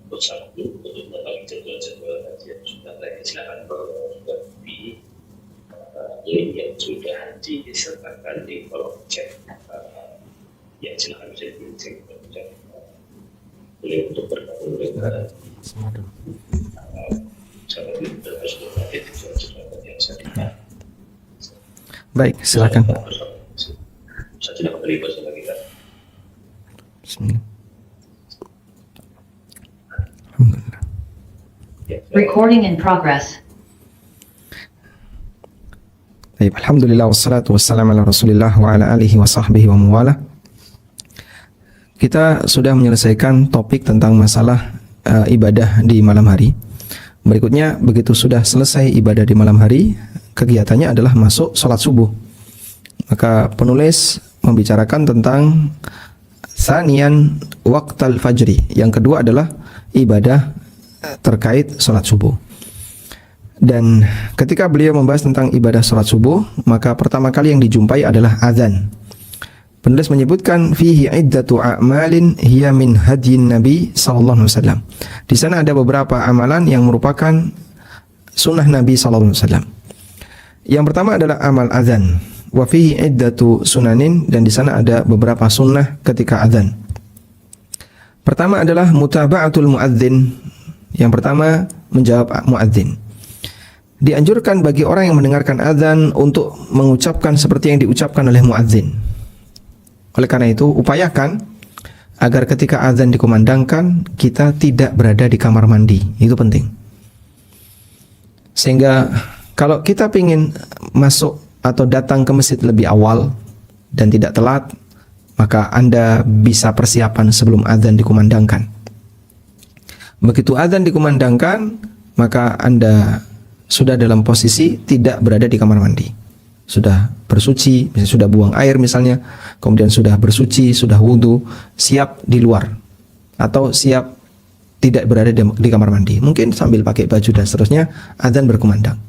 WhatsApp group untuk mengetahui jadwal-jadwal kajian juga lain. Silakan bergabung di link yang sudah disertakan di kolom chat. Ya silakan bisa dicek boleh untuk bergabung dengan Baik, silakan. Saya tidak kembali bersama kita. Bismillah. Alhamdulillah. Recording in progress. Baik, alhamdulillah wassalatu wassalamu ala Rasulillah wa ala alihi wa sahbihi wa muwala. Kita sudah menyelesaikan topik tentang masalah ibadah di malam hari. Berikutnya, begitu sudah selesai ibadah di malam hari, kegiatannya adalah masuk sholat subuh. Maka penulis membicarakan tentang sanian waqtal fajri. Yang kedua adalah ibadah terkait sholat subuh. Dan ketika beliau membahas tentang ibadah sholat subuh, maka pertama kali yang dijumpai adalah azan. Penulis menyebutkan fihi iddatu a'malin hiya min hadyin Nabi sallallahu alaihi wasallam. Di sana ada beberapa amalan yang merupakan sunnah Nabi sallallahu alaihi wasallam. Yang pertama adalah amal azan. Wa fihi iddatu sunanin, dan di sana ada beberapa sunnah ketika azan. Pertama adalah mutaba'atul muadzin. Yang pertama menjawab muadzin. Dianjurkan bagi orang yang mendengarkan azan untuk mengucapkan seperti yang diucapkan oleh muadzin. Oleh karena itu, upayakan agar ketika azan dikumandangkan kita tidak berada di kamar mandi. Itu penting. Sehingga kalau kita ingin masuk atau datang ke masjid lebih awal dan tidak telat, maka Anda bisa persiapan sebelum azan dikumandangkan. Begitu azan dikumandangkan, maka Anda sudah dalam posisi tidak berada di kamar mandi. Sudah bersuci, misalnya sudah buang air misalnya, kemudian sudah bersuci, sudah wudhu, siap di luar, atau siap tidak berada di kamar mandi. Mungkin sambil pakai baju dan seterusnya, azan berkumandang,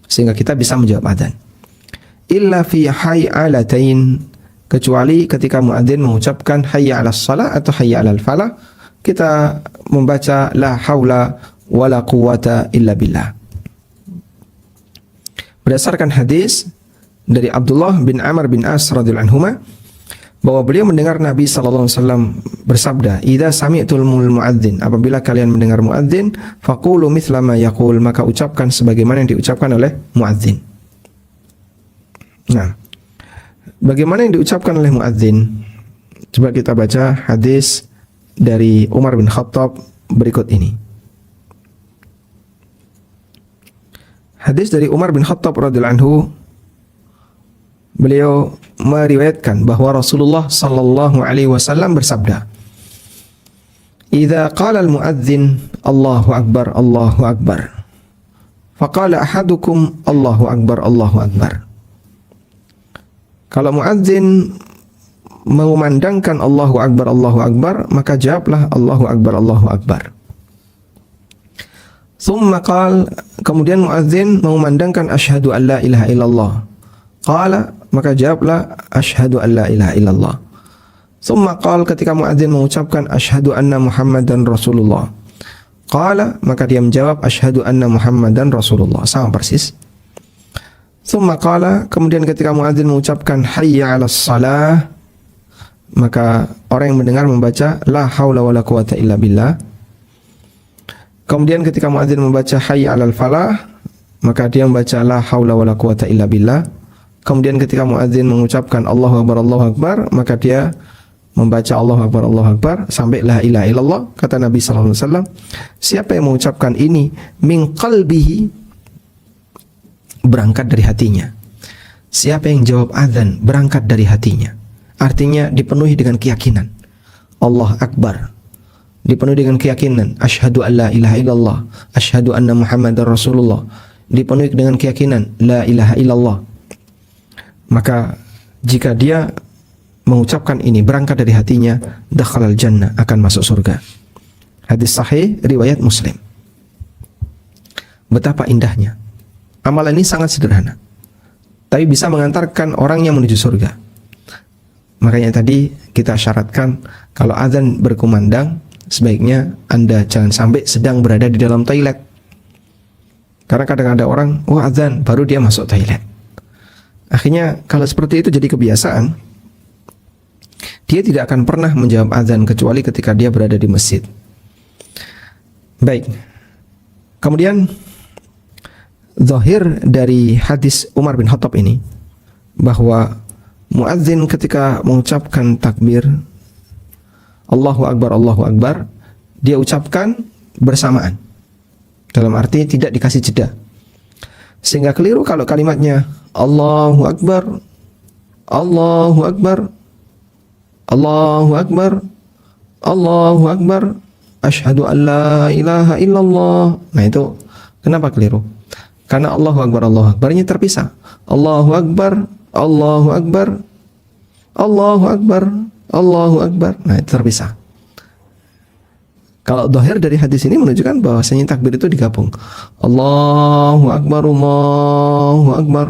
sehingga kita bisa menjawab azan. Illa fi hay'alatain, kecuali ketika muadzin mengucapkan hayya 'alas shalah atau hayya 'alal falah, kita membaca la haula wala quwwata illa billah. Berdasarkan hadis dari Abdullah bin Amr bin As radhiyallahu anhuma, bahwa beliau mendengar Nabi sallallahu alaihi wasallam bersabda, "Idza sami'tul muadzin," apabila kalian mendengar muadzin, faqulu mithla ma yaqul, maka ucapkan sebagaimana yang diucapkan oleh muadzin. Nah, bagaimana yang diucapkan oleh muadzin? Coba kita baca hadis dari Umar bin Khattab berikut ini. Hadis dari Umar bin Khattab radhiyallahu anhu, beliau meriwayatkan bahwa Rasulullah sallallahu alaihi wasallam bersabda, "Idza qala al-muadzin Allahu akbar, Allahu akbar, faqala ahadukum Allahu akbar, Allahu akbar." Kalau muadzin mengumandangkan Allahu akbar, Allahu akbar, maka jawablah Allahu akbar, Allahu akbar. Thumma qala, kemudian muadzin mengumandangkan asyhadu an la ilaha illallah. Qala, maka jawablah asyhadu an la ilaha illallah. Thumma qala, ketika muadzin mengucapkan asyhadu anna Muhammadan Rasulullah. Qala, maka dia menjawab asyhadu anna Muhammadan Rasulullah. Sama persis. Thumma qala, kemudian ketika muadzin mengucapkan hayya 'alas shalah, maka orang yang mendengar membaca la haula wala quwata illa billah. Kemudian ketika muadzin membaca hayya 'alal falah, maka dia membaca la haula wala quwata illa billah. Kemudian ketika muadzin mengucapkan Allahu akbar, Allahu akbar, maka dia membaca Allahu akbar, Allahu akbar sampai la ilaha illallah. Kata Nabi sallallahu alaihi wasallam, siapa yang mengucapkan ini min qalbihi, berangkat dari hatinya. Siapa yang jawab azan berangkat dari hatinya, artinya dipenuhi dengan keyakinan Allah akbar, dipenuhi dengan keyakinan asyhadu an la ilaha illallah, asyhadu anna Muhammadar Rasulullah, dipenuhi dengan keyakinan la ilaha illallah, maka jika dia mengucapkan ini berangkat dari hatinya, dakhalal jannah, akan masuk surga. Hadis sahih riwayat Muslim. Betapa indahnya amalan ini, sangat sederhana, tapi bisa mengantarkan orangnya menuju surga. Makanya tadi kita syaratkan kalau azan berkumandang, sebaiknya Anda jangan sampai sedang berada di dalam toilet. Karena kadang ada orang, azan, baru dia masuk toilet. Akhirnya kalau seperti itu jadi kebiasaan, dia tidak akan pernah menjawab azan kecuali ketika dia berada di masjid. Baik. Kemudian zahir dari hadis Umar bin Khattab ini, bahwa muadzin ketika mengucapkan takbir Allahu akbar, Allahu akbar, dia ucapkan bersamaan, dalam arti tidak dikasih jeda. Sehingga keliru kalau kalimatnya Allahu akbar, Allahu akbar, Allahu akbar, Allahu akbar, asyhadu an la ilaha illallah. Nah itu kenapa keliru? Karena Allahu akbar, Allahu akbarnya terpisah. Allahu akbar, Allahu akbar, Allahu akbar, Allahu akbar. Nah itu terpisah. Kalau zahir dari hadis ini menunjukkan bahwasanya takbir itu digabung. Allahu akbar, Allahu akbar,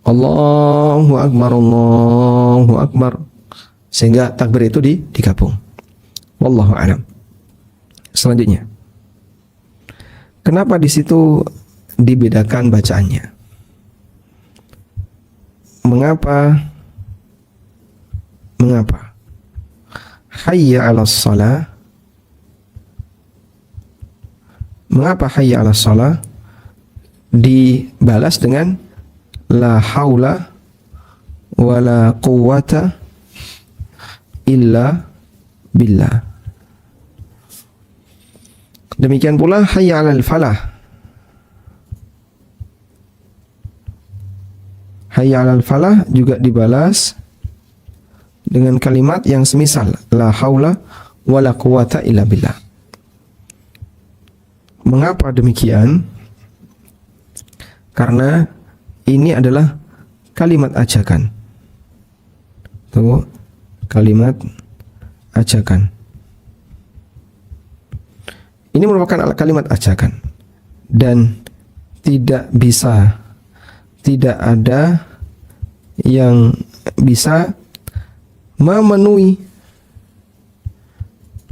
Allahu akbar, Allahu Allahu Akbar, sehingga takbir itu digabung. Wallahu a'lam. Selanjutnya, kenapa di situ dibedakan bacaannya? Mengapa hayya 'alas shalah? Mengapa hayya 'alas shalah dibalas dengan la haula wala quwwata illa billah? Demikian pula hayya 'alal falah. Hayya 'alal falah juga dibalas dengan kalimat yang semisal la haula wala quwwata illa billah. Mengapa demikian? Karena ini adalah kalimat ajakan. Tuh, kalimat ajakan. Ini merupakan kalimat ajakan dan tidak ada yang bisa memenuhi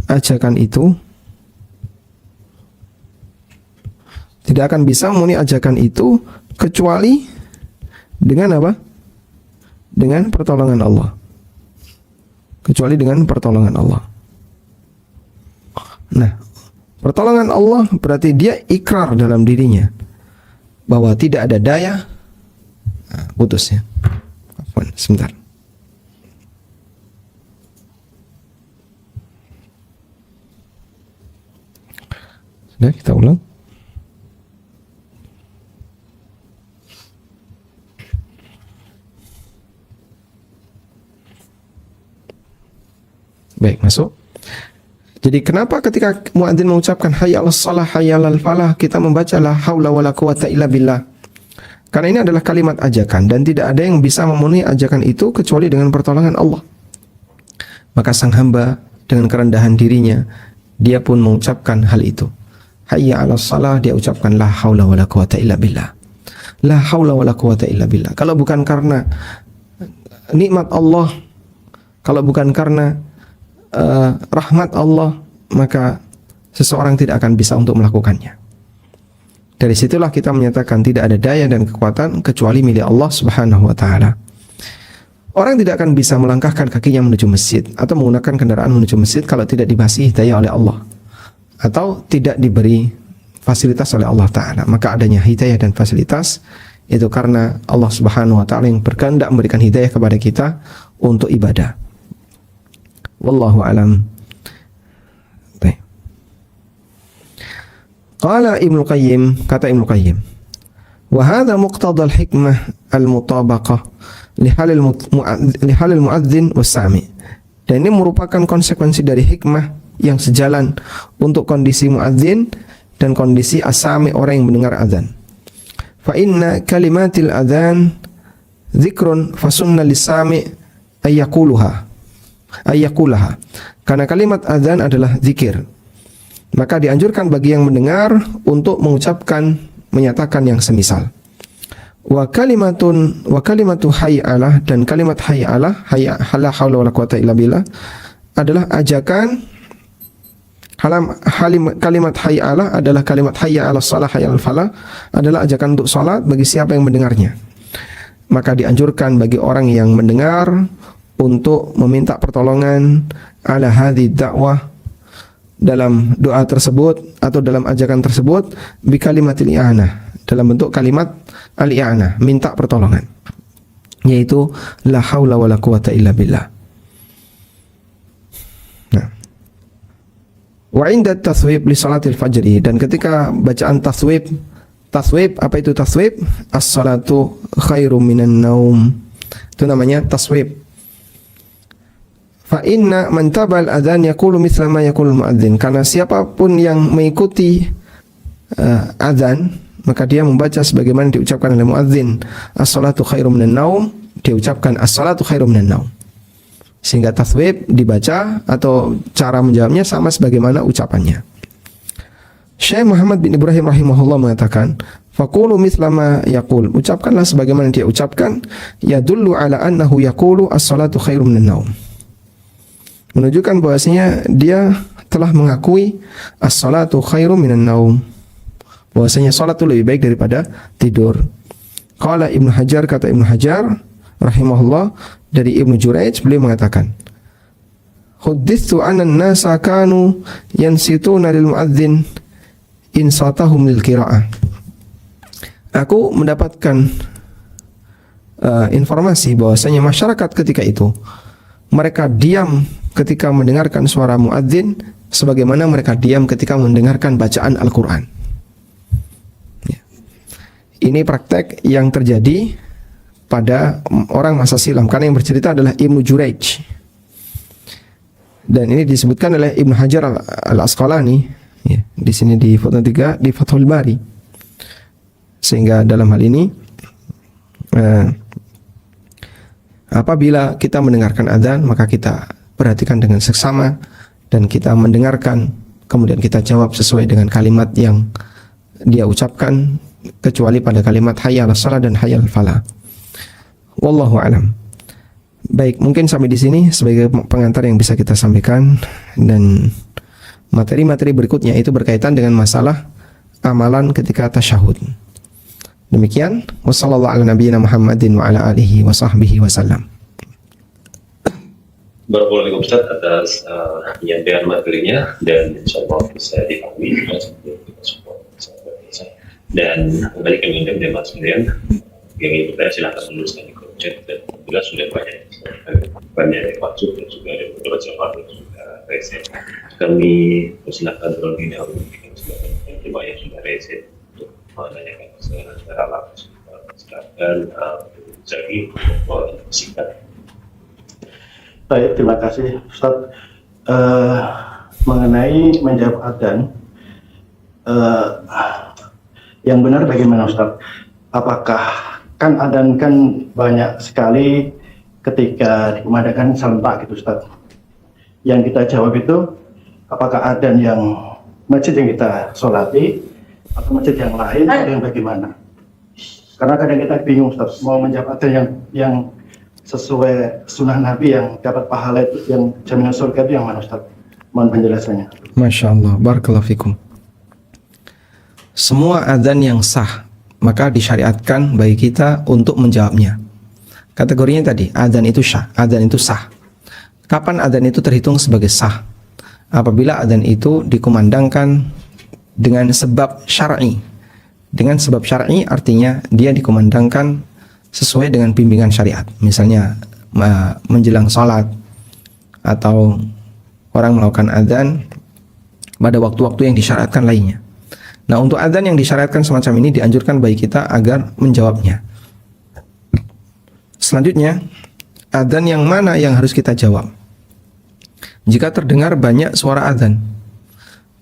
ajakan itu, tidak akan bisa memenuhi ajakan itu kecuali dengan apa? Dengan pertolongan Allah. Kecuali dengan pertolongan Allah. Nah, pertolongan Allah berarti dia ikrar dalam dirinya bahwa tidak ada daya. Nah, putus ya. Sebentar. Sudah, kita ulang. Baik, masuk. Jadi kenapa ketika muadzin mengucapkan hayya 'alas shalah, hayya 'alal falah, kita membaca la haula wala quwwata illa billah? Karena ini adalah kalimat ajakan dan tidak ada yang bisa memenuhi ajakan itu kecuali dengan pertolongan Allah. Maka sang hamba dengan kerendahan dirinya, dia pun mengucapkan hal itu. Hayya 'alas shalah, dia ucapkan la haula wala quwwata illa billah. La haula wala quwwata illa billah. Kalau bukan karena nikmat Allah, kalau bukan karena rahmat Allah, maka seseorang tidak akan bisa untuk melakukannya. Dari situlah kita menyatakan tidak ada daya dan kekuatan kecuali milik Allah Subhanahu wa taala. Orang tidak akan bisa melangkahkan kakinya menuju masjid atau menggunakan kendaraan menuju masjid kalau tidak diberi hidayah oleh Allah atau tidak diberi fasilitas oleh Allah taala. Maka adanya hidayah dan fasilitas itu karena Allah Subhanahu wa taala yang berkehendak memberikan hidayah kepada kita untuk ibadah. Wallahu alam. Baik. Qala Ibnu Qayyim, kata Ibnu Qayyim, wa hadha muqtada al-hikmah al-mutabaqah li halil muadzin was-sami. Dan ini merupakan konsekuensi dari hikmah yang sejalan untuk kondisi muadzin dan kondisi as-sami, orang yang mendengar azan. Fa inna kalimatil adzan dzikrun fa sunna lis-sami ayyaqulaha. Karena kalimat azan adalah zikir, maka dianjurkan bagi yang mendengar untuk mengucapkan, menyatakan yang semisal. Wa kalimatu hayyalah, dan kalimat hayyalah, hayya la haula wala quwwata illa billah, adalah ajakan. Kalimat hayyalah adalah kalimat hayya 'alas shalah, hayya 'alal falah, adalah ajakan untuk salat bagi siapa yang mendengarnya. Maka dianjurkan bagi orang yang mendengar untuk meminta pertolongan ala hadhi da'wah, dalam doa tersebut atau dalam ajakan tersebut, bi kalimatil i'anah, dalam bentuk kalimat al-i'anah, minta pertolongan, yaitu la haula wala quwwata illa billah. Nah, wa inda taswib li salatil fajri, dan ketika bacaan taswib, apa itu taswib? As-salatu khairum minan naum, itu namanya taswib. Fa inna man tabal adzan yaqulu mithla ma yaqulu muadzin, karena siapapun yang mengikuti adzan, maka dia membaca sebagaimana diucapkan oleh muadzin. As-salatu khairum minan naum, dia ucapkan as-salatu khairum minan naum. Sehingga taswib dibaca atau cara menjawabnya sama sebagaimana ucapannya. Syekh Muhammad bin Ibrahim rahimahullah mengatakan, Faqulu mithla ma yaqul. Ucapkanlah sebagaimana dia ucapkan. Yadullu ala annahu yaqulu as-salatu khairum minan naum. Menunjukkan bahwasanya dia telah mengakui as-salatu khairum minan naum. Bahwasanya salat itu lebih baik daripada tidur. Qala Ibnu Hajar, kata Ibnu Hajar rahimahullah dari Ibnu Jurayj, beliau mengatakan, Huddithu anna an-nasa kanu yansituna lil muadzin insatahum lil qiraah. Aku mendapatkan informasi bahwasanya masyarakat ketika itu mereka diam ketika mendengarkan suara muadzin sebagaimana mereka diam ketika mendengarkan bacaan Al-Qur'an. Ya. Ini praktek yang terjadi pada orang masa silam, karena yang bercerita adalah Ibnu Jurayj. Dan ini disebutkan oleh Ibnu Hajar Al-Asqalani, ya, di sini di footnote 3 di Fathul Bari. Sehingga dalam hal ini apabila kita mendengarkan adzan, maka kita perhatikan dengan seksama dan kita mendengarkan, kemudian kita jawab sesuai dengan kalimat yang dia ucapkan, kecuali pada kalimat hayya 'alas shalah dan hayya 'alal falah. Wallahu a'lam. Baik, mungkin sampai di sini sebagai pengantar yang bisa kita sampaikan, dan materi-materi berikutnya itu berkaitan dengan masalah amalan ketika tasyahud. Demikian, wassallallahu ala nabiyyina Muhammadin wa ala alihi wa sahbihi wasallam. Barakallahu Ustaz atas penyampaian materinya, dan insyaallah bisa dipahami sebelum kita semua bisa berbisa. Dan kembali kami undang dan Mas Miriam yang ingin bertanya silakan menuliskan di kolom chat, dan alhamdulillah sudah banyak yang masuk dan juga ada beberapa jawab yang sudah reset. Kami persilakan terlebih dahulu silakan coba yang sudah reset untuk menanyakan secara langsung. Silakan jadi singkat. Baik, terima kasih Ustaz. Mengenai menjawab adzan, yang benar bagaimana Ustaz? Apakah kan adzan kan banyak sekali ketika dikumandangkan serentak gitu Ustaz. Yang kita jawab itu apakah adzan yang masjid yang kita sholati atau masjid yang lain atau yang bagaimana? Karena kadang kita bingung Ustaz, mau menjawab adzan yang sesuai sunnah Nabi yang dapat pahala itu, yang jaminan surga itu yang mana Ustaz? Mohon penjelasannya. Masya Allah, barakallahu fikum. Semua adzan yang sah maka disyariatkan bagi kita untuk menjawabnya. Kategorinya tadi, adzan itu sah, adzan itu sah. Kapan adzan itu terhitung sebagai sah? Apabila adzan itu dikumandangkan dengan sebab syar'i. Dengan sebab syar'i artinya dia dikumandangkan sesuai dengan bimbingan syariat. Misalnya menjelang salat, atau orang melakukan adzan pada waktu-waktu yang disyariatkan lainnya. Nah, untuk adzan yang disyariatkan semacam ini dianjurkan bagi kita agar menjawabnya. Selanjutnya, adzan yang mana yang harus kita jawab? Jika terdengar banyak suara adzan,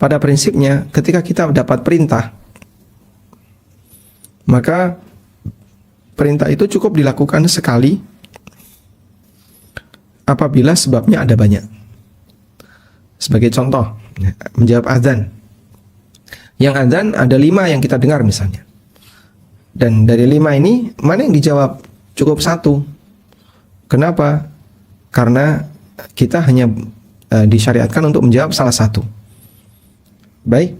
pada prinsipnya ketika kita dapat perintah, maka perintah itu cukup dilakukan sekali apabila sebabnya ada banyak. Sebagai contoh, menjawab adzan. Yang adzan ada 5 yang kita dengar misalnya. Dan dari 5 ini, mana yang dijawab? Cukup 1. Kenapa? Karena kita hanya disyariatkan untuk menjawab salah satu. Baik.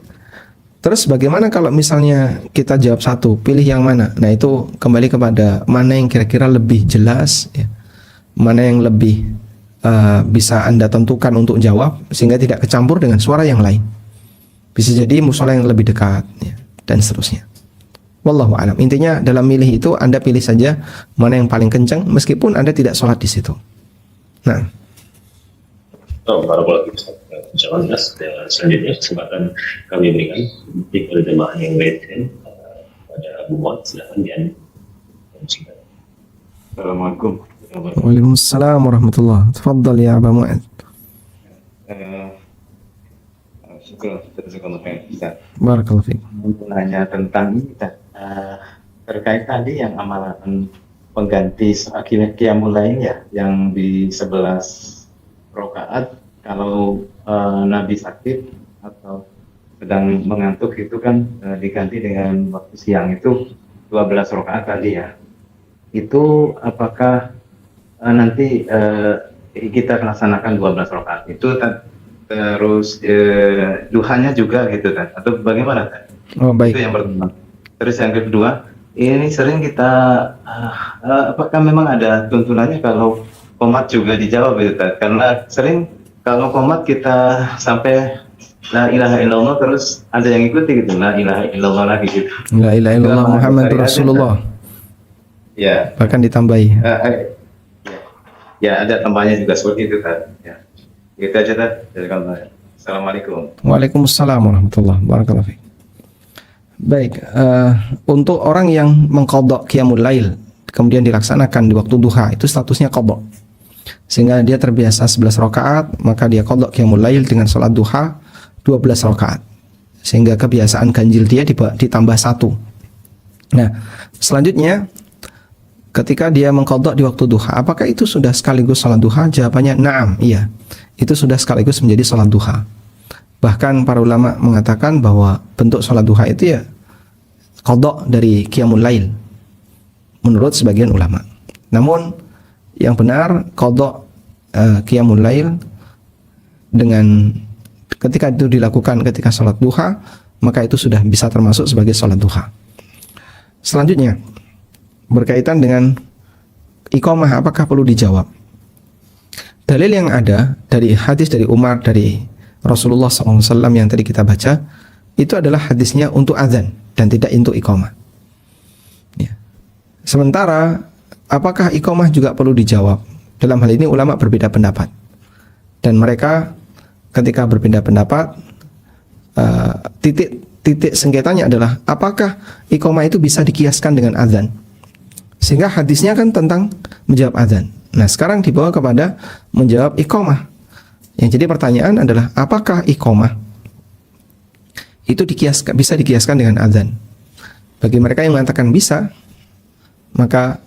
Terus bagaimana kalau misalnya kita jawab 1, pilih yang mana? Nah, itu kembali kepada mana yang kira-kira lebih jelas, ya. Mana yang lebih bisa Anda tentukan untuk jawab, sehingga tidak kecampur dengan suara yang lain. Bisa jadi musola yang lebih dekat, ya, dan seterusnya. Wallahu a'lam. Intinya dalam milih itu Anda pilih saja mana yang paling kencang, meskipun Anda tidak sholat di situ. Nah, Barakallahu fikum. Insyaallah Mas, selanjutnya kesempatan kami berikan kepada jemaah yang lain pada Abu Muhammad, silakan singkat. Assalamualaikum. waalaikumsalam warahmatullahi. Tafadhal ya Abu Mu'ad. Syukur, Ustaz. Barakallahu fiik. Nanya tentang ini, Ustaz. Terkait tadi yang amalan pengganti qiyamul lail ya, yang di 11 rakaat kalau Nabi sakit atau sedang mengantuk itu kan diganti dengan waktu siang itu 12 rakaat tadi ya. Itu apakah nanti kita laksanakan 12 rakaat itu terus duhanya juga gitu kan, atau bagaimana kan? Oh, baik. Itu yang pertama. Terus yang kedua, ini sering kita apakah memang ada tuntunannya kalau qomat juga dijawab gitu kan? Karena sering kalau qomat kita sampai la ilaha illallah terus ada yang ikuti gitu, la ilaha illallah lagi gitu. La ilaha illallah Dalam Muhammadur syariat, Rasulullah. Ya, Bahkan ditambahi. ya ada tambahnya juga seperti itu kan. Ya. Gitu aja Tad. Assalamualaikum. Waalaikumsalam warahmatullahi wabarakatuh. Baik, untuk orang yang mengqadha qiyamul lail kemudian dilaksanakan di waktu duha, itu statusnya qadha. Sehingga dia terbiasa 11 rakaat, maka dia qadha qiyamul lail dengan salat duha 12 rakaat. Sehingga kebiasaan ganjil dia ditambah 1. Nah, selanjutnya ketika dia mengqadha di waktu duha, apakah itu sudah sekaligus salat duha? Jawabannya na'am, iya. Itu sudah sekaligus menjadi salat duha. Bahkan para ulama mengatakan bahwa bentuk salat duha itu ya qadha dari qiyamul lail menurut sebagian ulama. Namun yang benar qadha qiyamul lail dengan ketika itu dilakukan ketika salat duha, maka itu sudah bisa termasuk sebagai salat duha. Selanjutnya berkaitan dengan iqamah, apakah perlu dijawab? Dalil yang ada dari hadis dari Umar dari Rasulullah SAW yang tadi kita baca, itu adalah hadisnya untuk azan dan tidak untuk iqamah. Ya. Sementara apakah iqamah juga perlu dijawab? Dalam hal ini ulama berbeda pendapat, dan mereka ketika berbeda pendapat, titik sengketanya adalah apakah iqamah itu bisa dikiaskan dengan azan? Sehingga hadisnya kan tentang menjawab azan. Nah, sekarang dibawa kepada menjawab iqamah. Yang jadi pertanyaan adalah apakah iqamah itu bisa dikiaskan dengan azan? Bagi mereka yang mengatakan bisa, maka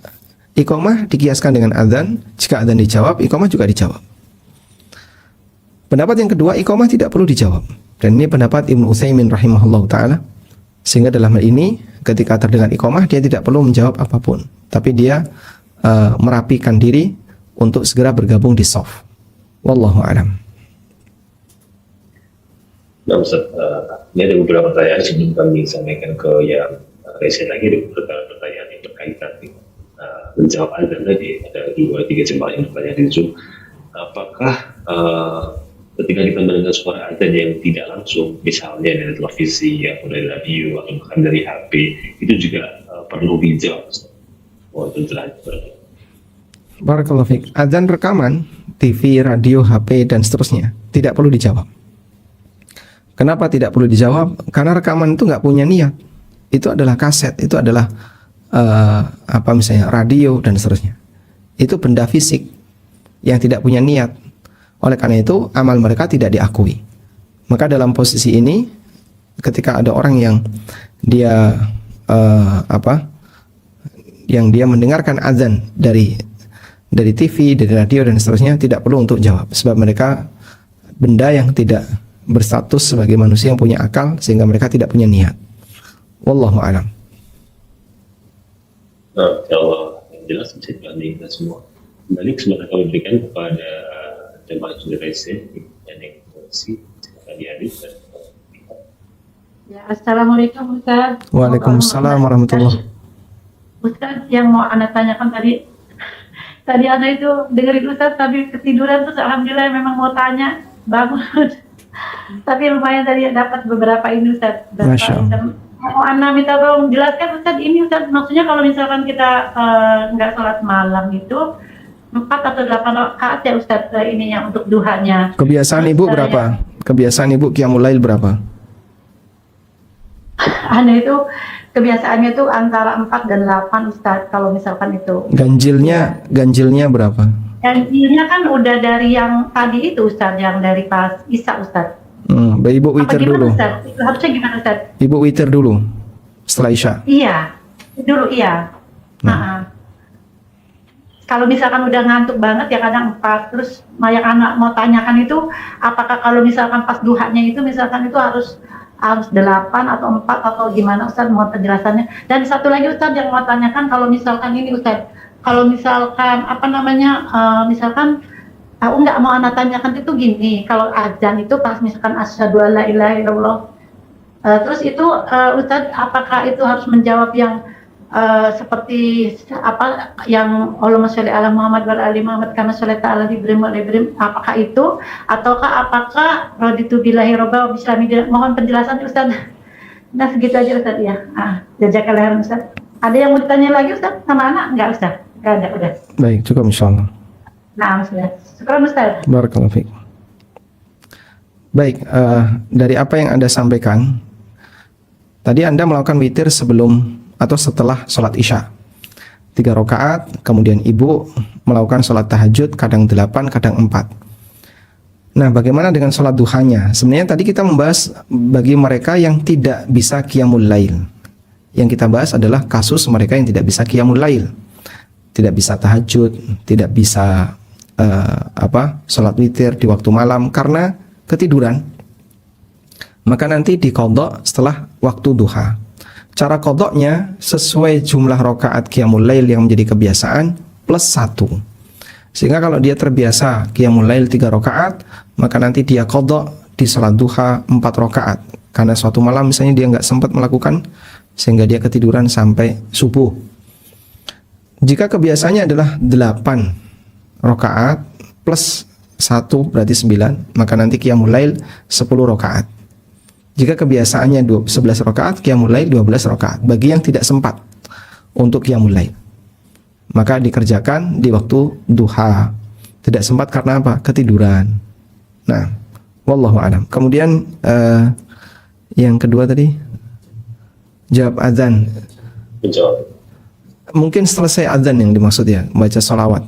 iqamah dikiaskan dengan azan. Jika azan dijawab, iqamah juga dijawab. Pendapat yang kedua, iqamah tidak perlu dijawab. Dan ini pendapat Ibnu Utsaimin rahimahullah ta'ala. Sehingga dalam hal ini ketika terdengar iqamah, dia tidak perlu menjawab apapun, tapi dia merapikan diri untuk segera bergabung di shaf. Wallahu a'lam. Nah, Ustaz, ini ada beberapa pertanyaan sebelum kami sampaikan ke yang resen lagi, ada beberapa pertanyaan yang berkaitan dengan menjawab azan tadi. Ada 2-3 jemaah yang bertanya di Zoom, apakah ketika kita mendengar suara azan yang tidak langsung, misalnya dari televisi atau dari radio atau bahkan dari HP, itu juga perlu dijawab, Ustaz? Mohon penjelasan. Barakallahu fiik. Azan rekaman TV, radio, HP dan seterusnya tidak perlu dijawab. Kenapa tidak perlu dijawab? Karena rekaman itu nggak punya niat. Itu adalah kaset, itu adalah misalnya radio dan seterusnya. Itu benda fisik yang tidak punya niat. Oleh karena itu amal mereka tidak diakui. Maka dalam posisi ini, ketika ada orang yang dia yang dia mendengarkan azan dari TV, dari radio dan seterusnya, tidak perlu untuk jawab, sebab mereka benda yang tidak berstatus sebagai manusia yang punya akal, sehingga mereka tidak punya niat. Wallahu a'lam. Nah, kalau yang jelas bisa dibanding kita semua. Kembali kesempatan kami berikan kepada jemaah Indonesia dan yang fungsi silakan dihadir dan Ya, assalamualaikum Ustaz. Waalaikumsalam warahmatullahi. Ustaz, yang mau Anda tanyakan tadi Anda itu dengerin Ustaz tapi ketiduran, terus alhamdulillah memang mau tanya, bangun. Tapi lumayan tadi dapat beberapa ini Ustaz. Masya Allah. Mau Anda minta tolong jelaskan Ustaz, ini Ustaz, maksudnya kalau misalkan kita nggak sholat malam itu 4 atau 8 rakaat ya Ustaz, ininya untuk duhanya. Kebiasaan ibu berapa? Kebiasaan ibu qiyamul lail berapa? Anda itu kebiasaannya itu antara 4 dan 8 Ustaz, kalau misalkan itu. Ganjilnya berapa? Ganjilnya kan udah dari yang tadi itu Ustaz, yang dari pas Isya Ustaz. Ibu witir dulu. Ustaz? Harusnya gimana Ustaz? Ibu witir dulu setelah Isya. Iya, dulu iya. Kalau misalkan udah ngantuk banget ya kadang 4, terus yang anak mau tanyakan itu apakah kalau misalkan pas duhanya itu misalkan itu harus harus 8 atau 4 atau gimana Ustaz mohon penjelasannya. Dan satu lagi Ustaz yang mau tanyakan, kalau misalkan ini Ustaz, kalau misalkan apa namanya, misalkan aku nggak mau anak tanyakan itu gini, kalau azan itu pas misalkan asyhadu alla ilaha illallah, terus itu Ustaz apakah itu harus menjawab yang seperti apa yang Allahumma sholli ala Muhammad wa ala ali Muhammad kama sholaita ala Ibrahim wa ala Ibrahim, apakah itu ataukah apakah raditu billahi robba wa bislami dinan? Mohon penjelasan Ustaz. Nah segitu aja Ustaz ya. Jazakallahu khairan Ustaz. Ada yang mau ditanya lagi Ustaz sama anak? Enggak Ustaz? Enggak ada, udah. Baik, cukup insyaallah. Nah Ustaz. Syukran Ustaz. Barakallahu fiik. Baik, dari apa yang Anda sampaikan, tadi Anda melakukan witir sebelum atau setelah sholat isya 3 rakaat, kemudian ibu melakukan sholat tahajud kadang 8, kadang 4. Nah, bagaimana dengan sholat duhanya? Sebenarnya tadi kita membahas bagi mereka yang tidak bisa qiyamul lail. Yang kita bahas adalah kasus mereka yang tidak bisa qiyamul lail, tidak bisa tahajud, tidak bisa sholat witir di waktu malam karena ketiduran. Maka nanti diqadha setelah waktu duha. Cara qadhanya sesuai jumlah rakaat qiyamul lail yang menjadi kebiasaan plus 1. Sehingga kalau dia terbiasa qiyamul lail 3 rakaat, maka nanti dia qadha di salat duha 4 rakaat. Karena suatu malam misalnya dia nggak sempat melakukan sehingga dia ketiduran sampai subuh. Jika kebiasaannya adalah 8 rakaat plus 1 berarti 9, maka nanti qiyamul lail 10 rakaat. Jika kebiasaannya 11 rakaat, qiyamul lail 12 rakaat. Bagi yang tidak sempat untuk qiyamul lail, maka dikerjakan di waktu duha. Tidak sempat karena apa? Ketiduran. Nah, wallahu a'lam. Kemudian yang kedua tadi jawab azan. Menjawab. Mungkin selesai azan yang dimaksud ya, baca sholawat.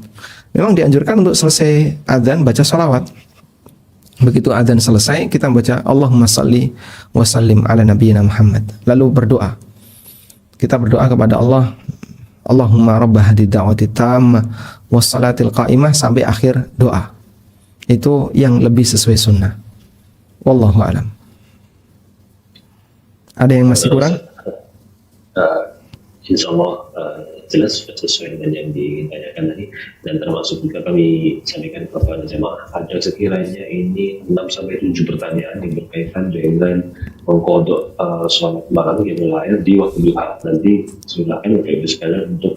Memang dianjurkan untuk selesai azan baca sholawat. Begitu adzan selesai, kita baca Allahumma salli wa sallim ala nabiyyina Muhammad. Lalu berdoa. Kita berdoa kepada Allah, Allahumma rabbah hadhihi da'wati tammah was salatil qa'imah sampai akhir doa. Itu yang lebih sesuai sunnah. Wallahu a'lam. Ada yang masih kurang? Insya Allah jelas sesuai dengan yang ditanyakan tadi, dan termasuk juga kami sampaikan kepada jemaah ada sekiranya ini 6-7 pertanyaan yang berkaitan dengan mengkodok sholat malam yang mulai di waktu duha. Nanti silakan Bapak Ibu sekalian untuk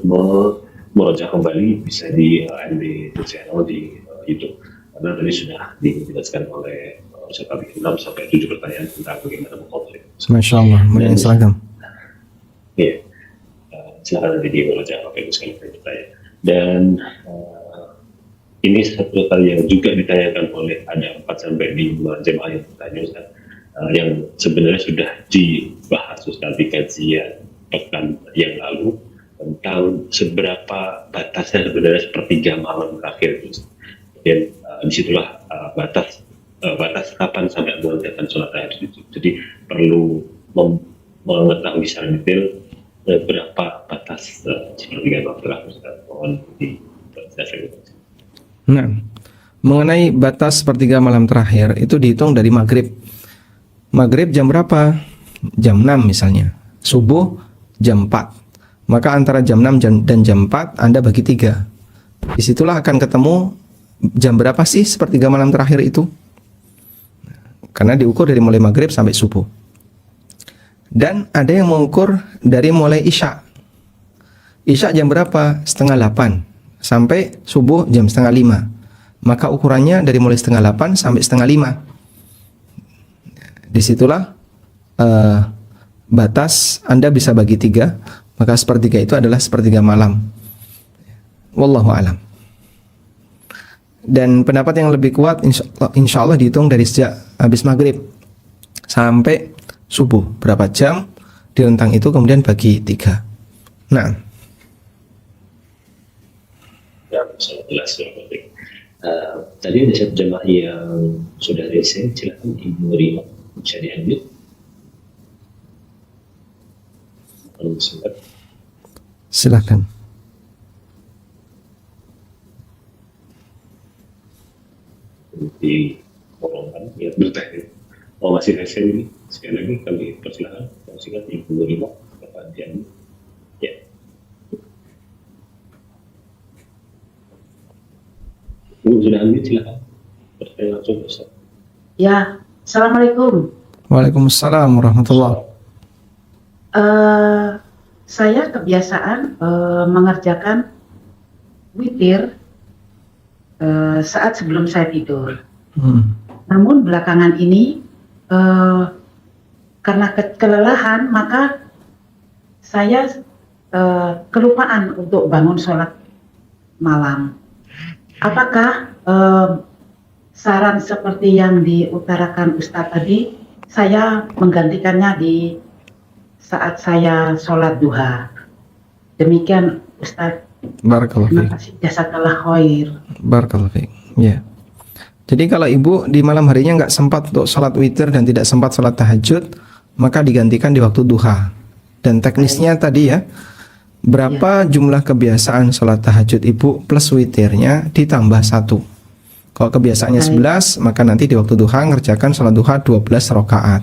merujuk kembali bisa di AMB channel di YouTube, karena tadi sudah dijelaskan oleh Ustaz Abi 6-7 pertanyaan tentang bagaimana mengkodok. Masya Allah, mulia seragam. Iya. Silakan nanti dibaca Bapak Ibu sekalian bertanya. Dan ini satu hal yang juga ditanyakan oleh ada 4-5 jemaah yang bertanya Ustaz, yang sebenarnya sudah dibahas Ustaz di kajian pekan yang lalu tentang seberapa batasnya sebenarnya sepertiga malam terakhir itu. Dan disitulah batas kapan sampai mengerjakan sholat tahajud itu. Jadi perlu mengetahui secara detail berapa batas sepertiga waktu terakhir. Mohon dijelaskan. Nah, mengenai batas sepertiga malam terakhir itu dihitung dari maghrib. Maghrib jam berapa? Jam 6 misalnya. Subuh jam 4. Maka antara jam 6 dan jam 4 Anda bagi 3. Disitulah akan ketemu jam berapa sih sepertiga malam terakhir itu. Karena diukur dari mulai maghrib sampai subuh. Dan ada yang mengukur dari mulai isya. Isya jam berapa? 7:30 sampai subuh jam 4:30. Maka ukurannya dari mulai 7:30 sampai 4:30. Disitulah batas Anda bisa bagi 3. Maka sepertiga itu adalah sepertiga malam. Wallahu a'lam. Dan pendapat yang lebih kuat insya Allah dihitung dari sejak habis maghrib sampai subuh, berapa jam di rentang itu kemudian bagi 3. Nah, Ya, sangat jelas ya. Tadi ada satu jemaah yang sudah resign, silakan Ibu Rima bisa di-unmute. silakan. Di kolomkan ya bertanya. Oh masih resign ini? sekali lagi kami persilakan singkat Ibu Nurima Bapak Dian. Ya. Ibu sudah unmute, silakan. Pertanyaan langsung Ustaz. Ya, Assalamualaikum. Waalaikumsalam warahmatullahi. Saya kebiasaan mengerjakan witir saat sebelum saya tidur. Namun belakangan ini karena kelelahan, maka saya kelupaan untuk bangun sholat malam. Apakah saran seperti yang diutarakan Ustadz tadi, saya menggantikannya di saat saya sholat duha? Demikian Ustadz. Barakallahu Terima fiik. kasih. Jazakallah khair. Barakallahu fiik. Ya. Jadi kalau ibu di malam harinya nggak sempat untuk sholat witir dan tidak sempat sholat tahajud, maka digantikan di waktu duha. Dan teknisnya tadi ya, berapa jumlah kebiasaan sholat tahajud ibu plus witirnya ditambah 1. Kalau kebiasaannya 11, maka nanti di waktu duha ngerjakan sholat duha 12 rakaat.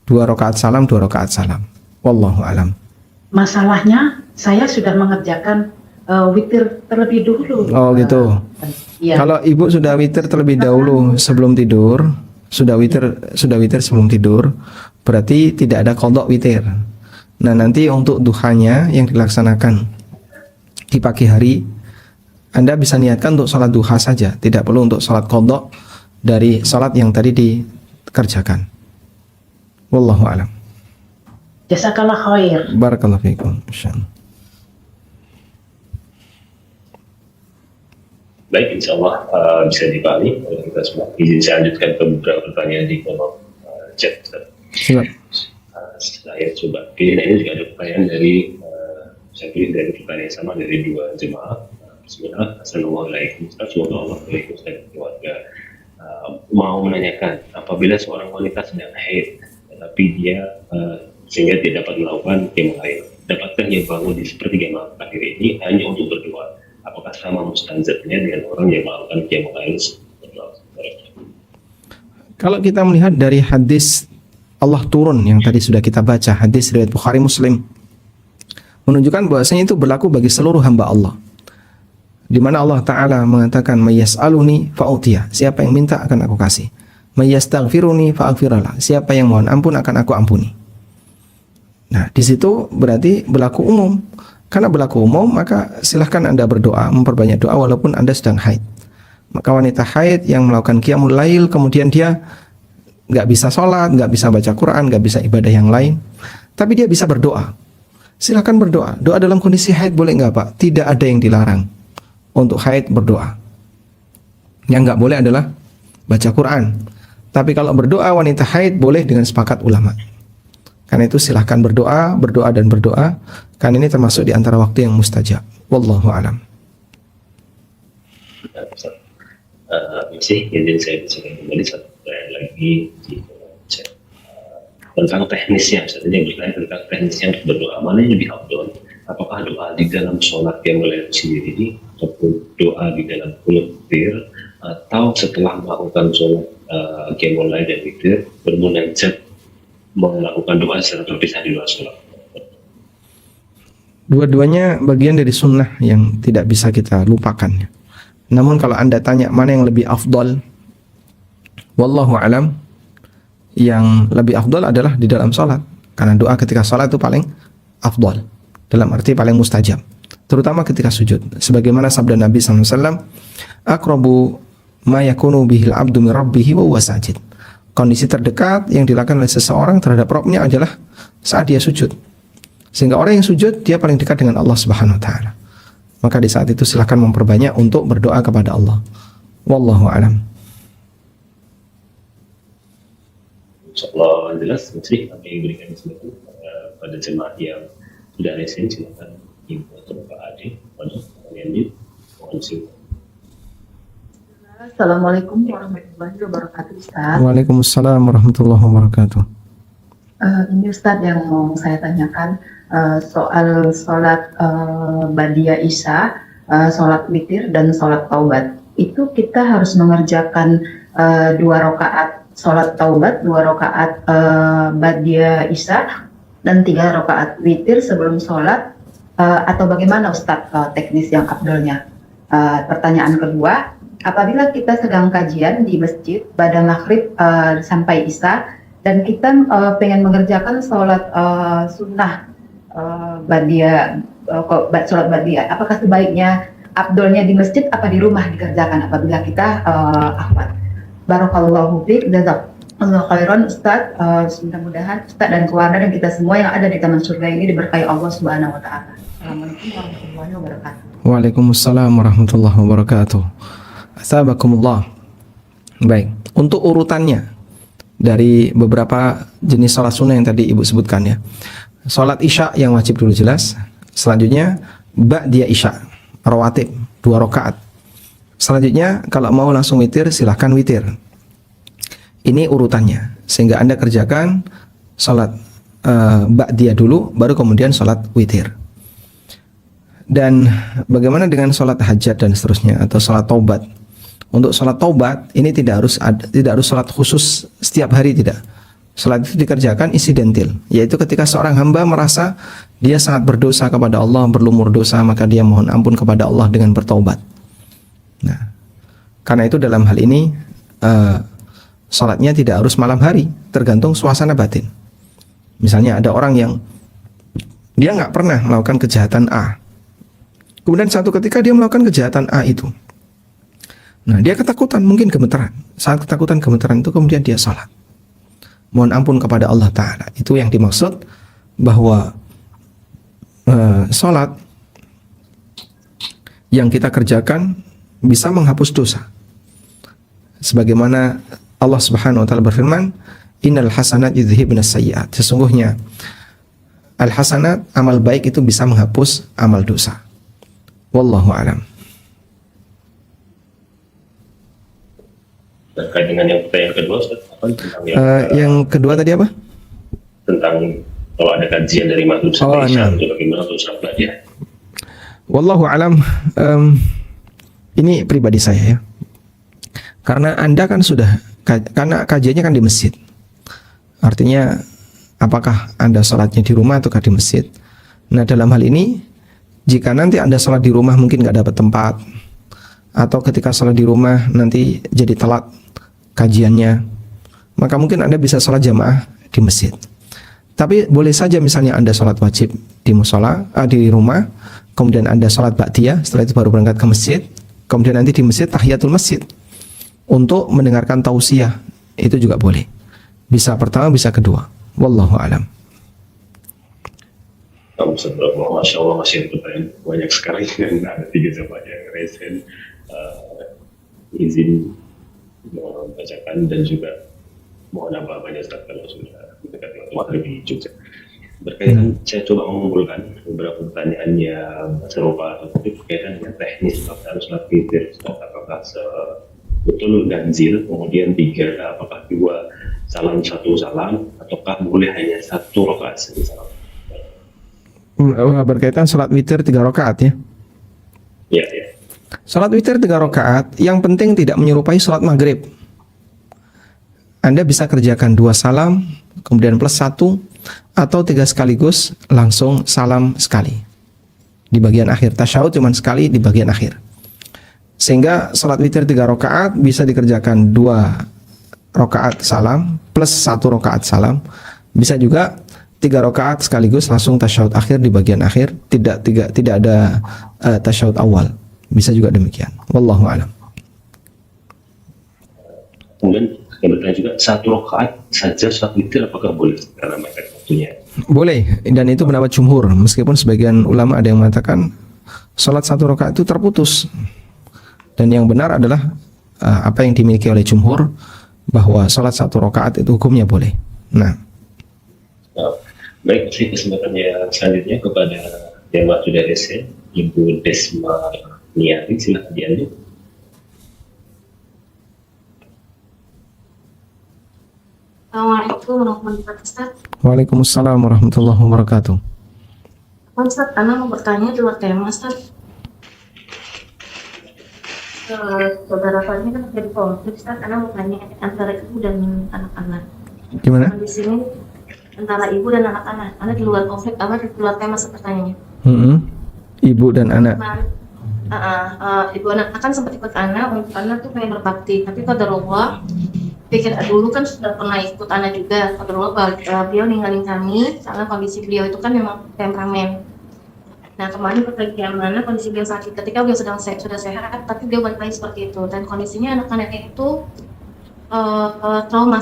2 rakaat salam, 2 rakaat salam. Wallahu alam. Masalahnya saya sudah mengerjakan witir terlebih dulu. Oh gitu. Iya. Kalau ibu sudah witir terlebih dahulu sebelum tidur, sudah witir sebelum tidur, berarti tidak ada qadha witir. Nah, nanti untuk duhanya yang dilaksanakan di pagi hari, Anda bisa niatkan untuk sholat duha saja, tidak perlu untuk sholat qadha dari sholat yang tadi dikerjakan. Wallahu a'lam. Jazakallah khair. Barakallahu fiikum. Insyaallah. Baik, insya Allah bisa dipahami oleh kita semua. Izin saya lanjutkan ke beberapa pertanyaan di kolom chat. Silakan. Saya coba pilih. Nah, ini juga ada pertanyaan dari saya pilih dari pertanyaan yang sama dari 2 jemaah. Bismillah. Assalamualaikum Ustaz. Semoga Allah berikan Ustaz dan keluarga. Mau menanyakan, apabila seorang wanita sedang haid, tetapi dia sehingga tidak dapat melakukan qiyamul lail, dapatkah ia bangun di sepertiga malam terakhir ini hanya untuk berdoa? Apakah sama mustazatnya dengan orang yang melakukan qiyamul lail? Kalau kita melihat dari hadis Allah turun yang tadi sudah kita baca, hadis riwayat Bukhari Muslim, menunjukkan bahwasanya itu berlaku bagi seluruh hamba Allah. Di mana Allah Ta'ala mengatakan, "Mayas'aluni fa'utiya." Siapa yang minta akan aku kasih. "Mayastaghfiruni fa'aghfirlah." Siapa yang mohon ampun akan aku ampuni. Nah, di situ berarti berlaku umum. Karena berlaku umum, maka silahkan Anda berdoa, memperbanyak doa walaupun Anda sedang haid. Maka wanita haid yang melakukan qiyamul lail, kemudian dia nggak bisa sholat, nggak bisa baca Quran, nggak bisa ibadah yang lain, tapi dia bisa berdoa. Silahkan berdoa. Doa dalam kondisi haid boleh nggak Pak? Tidak ada yang dilarang untuk haid berdoa. Yang nggak boleh adalah baca Quran. Tapi kalau berdoa wanita haid boleh dengan sepakat ulama. Karena itu silahkan berdoa, berdoa dan berdoa. Karena ini termasuk di antara waktu yang mustajab. Wallahu a'lam. Masih izin saya bacakan kembali satu pertanyaan lagi di chat. Tentang teknisnya, saatnya bertanya tentang teknisnya untuk berdoa, mana yang lebih afdol? Apakah doa di dalam sholat yang mulai sendiri, ataupun doa di dalam qunut witir, atau setelah melakukan sholat qiyamul lail dan witir bermunajat melakukan doa secara terpisah di luar sholat? Dua-duanya bagian dari sunnah yang tidak bisa kita lupakan. Namun kalau Anda tanya mana yang lebih afdol, wallahu alam, yang lebih afdol adalah di dalam sholat. Karena doa ketika sholat itu paling afdol, dalam arti paling mustajab, terutama ketika sujud. Sebagaimana sabda Nabi SAW, "Aqrabu ma yakunu bihil abdu min rabbihi wa huwa sajid." Kondisi terdekat yang dilakukan oleh seseorang terhadap Rabbnya adalah saat dia sujud. Sehingga orang yang sujud, dia paling dekat dengan Allah Subhanahu wa ta'ala. Maka di saat itu silakan memperbanyak untuk berdoa kepada Allah. Wallahu a'lam. Insyaallah jelas. Masih kami berikan kesempatan pada jemaah yang sudah resign, silakan Ibu atau Bapak Ade pada pertanyaan ini. Mohon silakan. Assalamualaikum warahmatullahi wabarakatuh, Ustaz. Waalaikumsalam warahmatullahi wabarakatuh. Ini Ustaz yang mau saya tanyakan soal sholat Badiya Isya, sholat witir dan sholat taubat. Itu kita harus mengerjakan 2 rakaat sholat taubat, 2 rakaat ba'diyah isya, dan 3 rakaat witir sebelum sholat, atau bagaimana Ustadz teknis yang afdolnya? Pertanyaan kedua, apabila kita sedang kajian di masjid pada maghrib sampai isya, dan kita pengen mengerjakan sholat sunnah ba'diyah, sholat ba'diyah, apakah sebaiknya afdolnya di masjid apa di rumah dikerjakan apabila kita akhwat? Barakallahu fiik, jazakallahu khairan Ustadz. Mudah-mudahan Ustadz dan keluarga dan kita semua yang ada di taman surga ini diberkahi Allah Subhanahu wa taala. Assalamualaikum warahmatullahi wabarakatuh. Waalaikumsalam warahmatullahi wabarakatuh. Asabakumullah. Baik, untuk urutannya dari beberapa jenis sholat sunnah yang tadi Ibu sebutkan ya. Sholat isya yang wajib dulu jelas. Selanjutnya ba'diyah isya, rawatib 2 rakaat. Selanjutnya kalau mau langsung witir silahkan witir. Ini urutannya sehingga Anda kerjakan sholat ba'diyah dulu baru kemudian sholat witir. Dan bagaimana dengan sholat hajat dan seterusnya atau sholat taubat? Untuk sholat taubat ini tidak harus sholat khusus setiap hari, tidak. Sholat itu dikerjakan insidentil, yaitu ketika seorang hamba merasa dia sangat berdosa kepada Allah, berlumur dosa, maka dia mohon ampun kepada Allah dengan bertaubat. Nah, karena itu dalam hal ini sholatnya tidak harus malam hari, tergantung suasana batin. Misalnya ada orang yang dia nggak pernah melakukan kejahatan A, kemudian satu ketika dia melakukan kejahatan A itu, nah dia ketakutan, mungkin gemeteran. Saat ketakutan gemeteran itu kemudian dia sholat, mohon ampun kepada Allah Ta'ala. Itu yang dimaksud bahwa sholat yang kita kerjakan bisa menghapus dosa. Sebagaimana Allah Subhanahu wa taala berfirman, "Innal hasanat yudhhibnas sayyi'at." Sesungguhnya al-hasanat, amal baik itu bisa menghapus amal dosa. Wallahu a'lam. Terkait dengan yang pertanyaan kedua, Ustaz, apa tentang Yang kedua tadi apa? tentang kalau ada kajian dari maghrib sampai isya, nah. itu bagaimana untuk sholat ba'diyah? Wallahu a'lam. Ini pribadi saya ya. Karena Anda kan sudah, karena kajiannya kan di masjid. Artinya apakah Anda sholatnya di rumah ataukah di masjid? Nah dalam hal ini, jika nanti Anda sholat di rumah mungkin nggak dapat tempat, atau ketika sholat di rumah nanti jadi telat kajiannya, maka mungkin Anda bisa sholat jamaah di masjid. Tapi boleh saja misalnya Anda sholat wajib di musola, di rumah, kemudian Anda sholat ba'diyah, setelah itu baru berangkat ke masjid, kemudian nanti di masjid tahiyatul masjid untuk mendengarkan tausiah, itu juga boleh. Bisa pertama, bisa kedua. Wallahu a'lam. Masya Allah, masih pertanyaan banyak sekali dan ada 3 jamaah yang resen izin membacakan dan juga mohon apa-apanya Ustaz kalau sudah mendekati waktu maghrib di Jogja. Berkaitan, saya coba mengumpulkan beberapa pertanyaan yang serupa berkaitan dengan teknis bacaan sholat witir. Apakah betul ganjil, kemudian 3, apakah 2 salam 1 salam, ataukah boleh hanya 1 rakaat salam? Berkaitan sholat witir 3 rakaat ya. Ya, ya. Sholat witir 3 rakaat, yang penting tidak menyerupai sholat maghrib. Anda bisa kerjakan 2 salam, kemudian plus 1, atau 3 sekaligus, langsung salam sekali. Di bagian akhir, tasyahud cuma sekali di bagian akhir. Sehingga sholat witir 3 rakaat bisa dikerjakan 2 rakaat salam, plus 1 rakaat salam. Bisa juga 3 rakaat sekaligus langsung tasyahud akhir di bagian akhir, tidak ada tasyahud awal. Bisa juga demikian. Wallahu a'lam. Kemudian yang bertanya juga 1 rakaat saja sholat witir apakah boleh karena mepet waktunya? Boleh, dan itu pendapat jumhur. Meskipun sebagian ulama ada yang mengatakan sholat 1 rakaat itu terputus. Dan yang benar adalah apa yang dimiliki oleh jumhur, bahwa sholat 1 rakaat itu hukumnya boleh. Nah, baik, kesempatan yang selanjutnya kepada jamaah sudah resen, Ibu Desma Niati, silakan diambil. Assalamualaikum warahmatullahi wabarakatuh. Waalaikumsalam warahmatullahi wabarakatuh. Ustaz, Ana mau bertanya di luar tema, Ustaz. saudara saya ini kan terjadi konflik Ustaz, karena mau tanya antara ibu dan anak-anak. Gimana? Di sini antara ibu dan anak-anak, karena di luar konflik, di luar tema pertanyaannya. Ibu dan anak. Ibu anak kan sempat ikut anak, untuk anak tuh pengen berbakti, tapi qadarullah pikir dulu kan sudah pernah ikut anak juga, qadarullah beliau ninggalin kami karena kondisi beliau itu kan memang temperamen. Nah kemarin pergi mana kondisi beliau sakit, ketika beliau sudah sehat, tapi beliau balik lagi seperti itu, dan kondisinya anak-anaknya itu trauma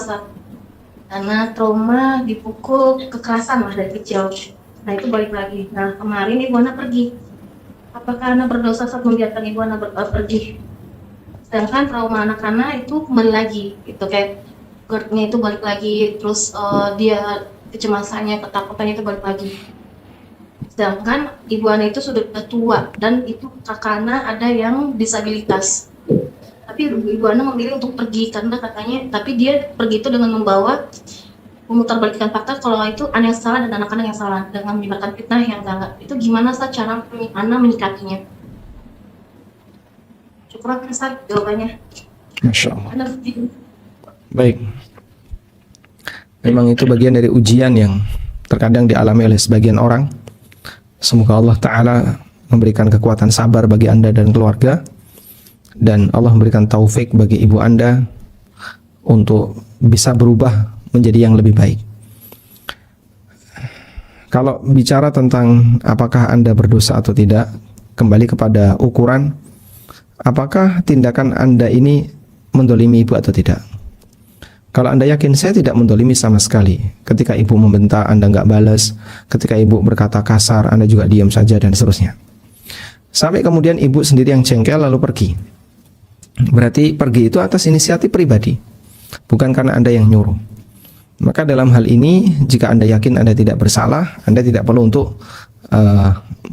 karena trauma dipukul kekerasan lah dari kecil. Nah itu balik lagi. Nah kemarin ibu anak pergi. Apakah anak berdosa saat membiarkan ibu anak pergi? Sedangkan trauma anak-anak itu kembali lagi, gitu kayak GERD-nya itu balik lagi, terus dia kecemasannya, ketakutannya itu balik lagi. Sedangkan ibu anak itu sudah tua dan itu karena ada yang disabilitas. Tapi ibu anak memilih untuk pergi karena katanya, tapi dia pergi itu dengan membawa memutarbalikkan fakta kalau itu anak yang salah dan anak-anak yang salah dengan menyebarkan fitnah yang enggak. Itu gimana Ustaz cara anak menyikapinya? Syukur Ustaz jawabannya. Masya Allah. Baik. Memang itu bagian dari ujian yang terkadang dialami oleh sebagian orang. Semoga Allah Ta'ala memberikan kekuatan sabar bagi Anda dan keluarga, dan Allah memberikan taufik bagi ibu Anda untuk bisa berubah menjadi yang lebih baik. Kalau bicara tentang apakah Anda berdosa atau tidak, kembali kepada ukuran apakah tindakan Anda ini mendolimi ibu atau tidak. Kalau Anda yakin saya tidak mendolimi sama sekali, ketika ibu membentak Anda nggak balas, ketika ibu berkata kasar Anda juga diam saja dan seterusnya, sampai kemudian ibu sendiri yang jengkel lalu pergi, berarti pergi itu atas inisiatif pribadi, bukan karena Anda yang nyuruh. Maka dalam hal ini, jika Anda yakin Anda tidak bersalah, Anda tidak perlu untuk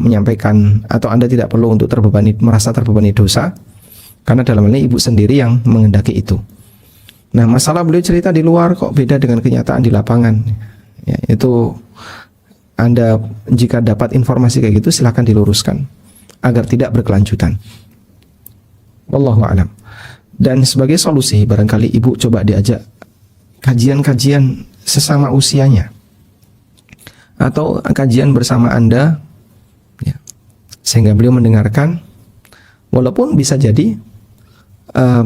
menyampaikan, atau Anda tidak perlu untuk merasa terbebani dosa, karena dalam hal ini ibu sendiri yang menghendaki itu. Nah, masalah beliau cerita di luar kok beda dengan kenyataan di lapangan. Ya, itu Anda jika dapat informasi kayak gitu silakan diluruskan agar tidak berkelanjutan. Wallahu a'lam. Dan sebagai solusi, barangkali ibu coba diajak kajian-kajian sesama usianya atau kajian bersama Anda, ya, sehingga beliau mendengarkan, walaupun bisa jadi